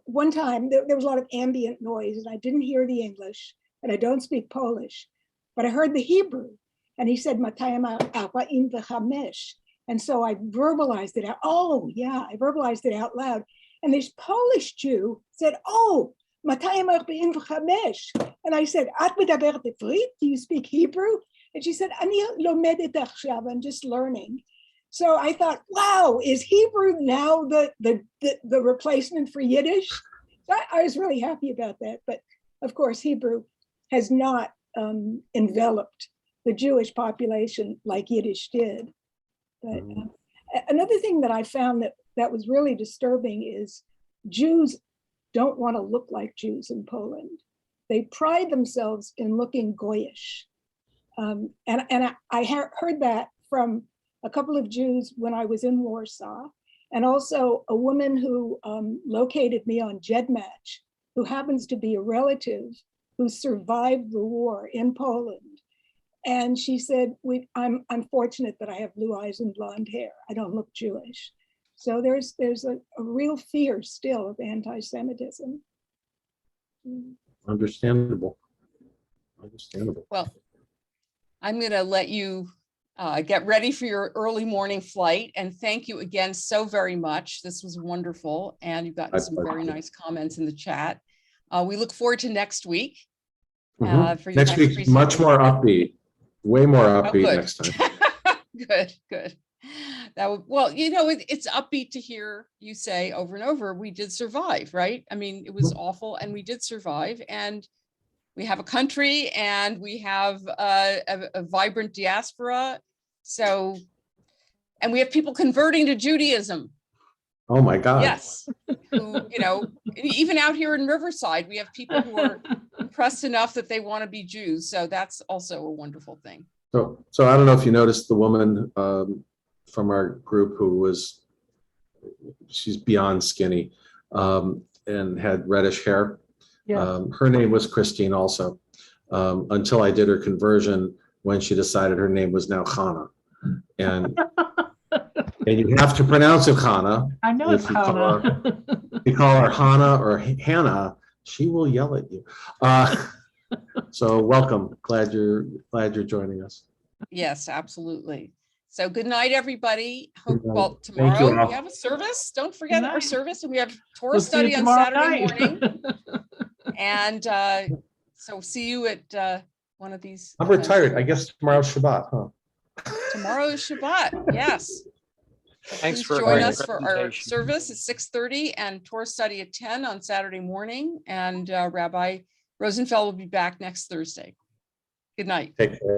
one time there was a lot of ambient noise and I didn't hear the English and I don't speak Polish, but I heard the Hebrew. And he said, "Matayim arba'im v'chamesh." And so I verbalized it out. Oh, yeah, I verbalized it out loud. And this Polish Jew said, "Oh, Matayim arba'im v'chamesh." And I said, "At medaberet ivrit? Do you speak Hebrew?" And she said, "Ani lomedet achshav, I'm just learning." So I thought, wow, is Hebrew now the replacement for Yiddish? I was really happy about that. But of course, Hebrew has not enveloped the Jewish population like Yiddish did. But another thing that I found that was really disturbing is Jews don't want to look like Jews in Poland. They pride themselves in looking Goyish. And I heard that from a couple of Jews when I was in Warsaw, and also a woman who located me on GEDmatch, who happens to be a relative who survived the war in Poland. And she said, I'm fortunate that I have blue eyes and blonde hair. I don't look Jewish. So there's a real fear still of anti-Semitism. Understandable. Well, I'm going to let you get ready for your early morning flight. And thank you again so very much. This was wonderful. And you've gotten some very nice comments in the chat. We look forward to next week. For your Next week, much more upbeat, way more upbeat next time. Good. That would, well, it's upbeat to hear you say over and over, we did survive, right? I mean, it was awful and we did survive. And we have a country and we have a vibrant diaspora. So, and we have people converting to Judaism. Oh, my God. Yes, who, even out here in Riverside, we have people who are impressed enough that they want to be Jews. So that's also a wonderful thing. So I don't know if you noticed the woman from our group she's beyond skinny and had reddish hair. Yeah. Her name was Christine also, until I did her conversion when she decided her name was now Hannah. And you have to pronounce it Hannah. I know it's If you call Hannah. If you call her Hannah or Hannah, she will yell at you. So welcome. Glad you're joining us. Yes, absolutely. So good night, everybody. Good night. Well, Thank tomorrow you all. we have a service. Don't forget Good our night. service, and we have Torah We'll see you study on tomorrow Saturday night. morning. And so see you at one of these. I'm events. retired. I guess tomorrow's Shabbat, huh? Tomorrow is Shabbat. Yes. So Thanks please for a join great us for our presentation. service at 6:30 and Torah study at 10 on Saturday morning. And Rabbi Rosenfeld will be back next Thursday. Good night. Take care.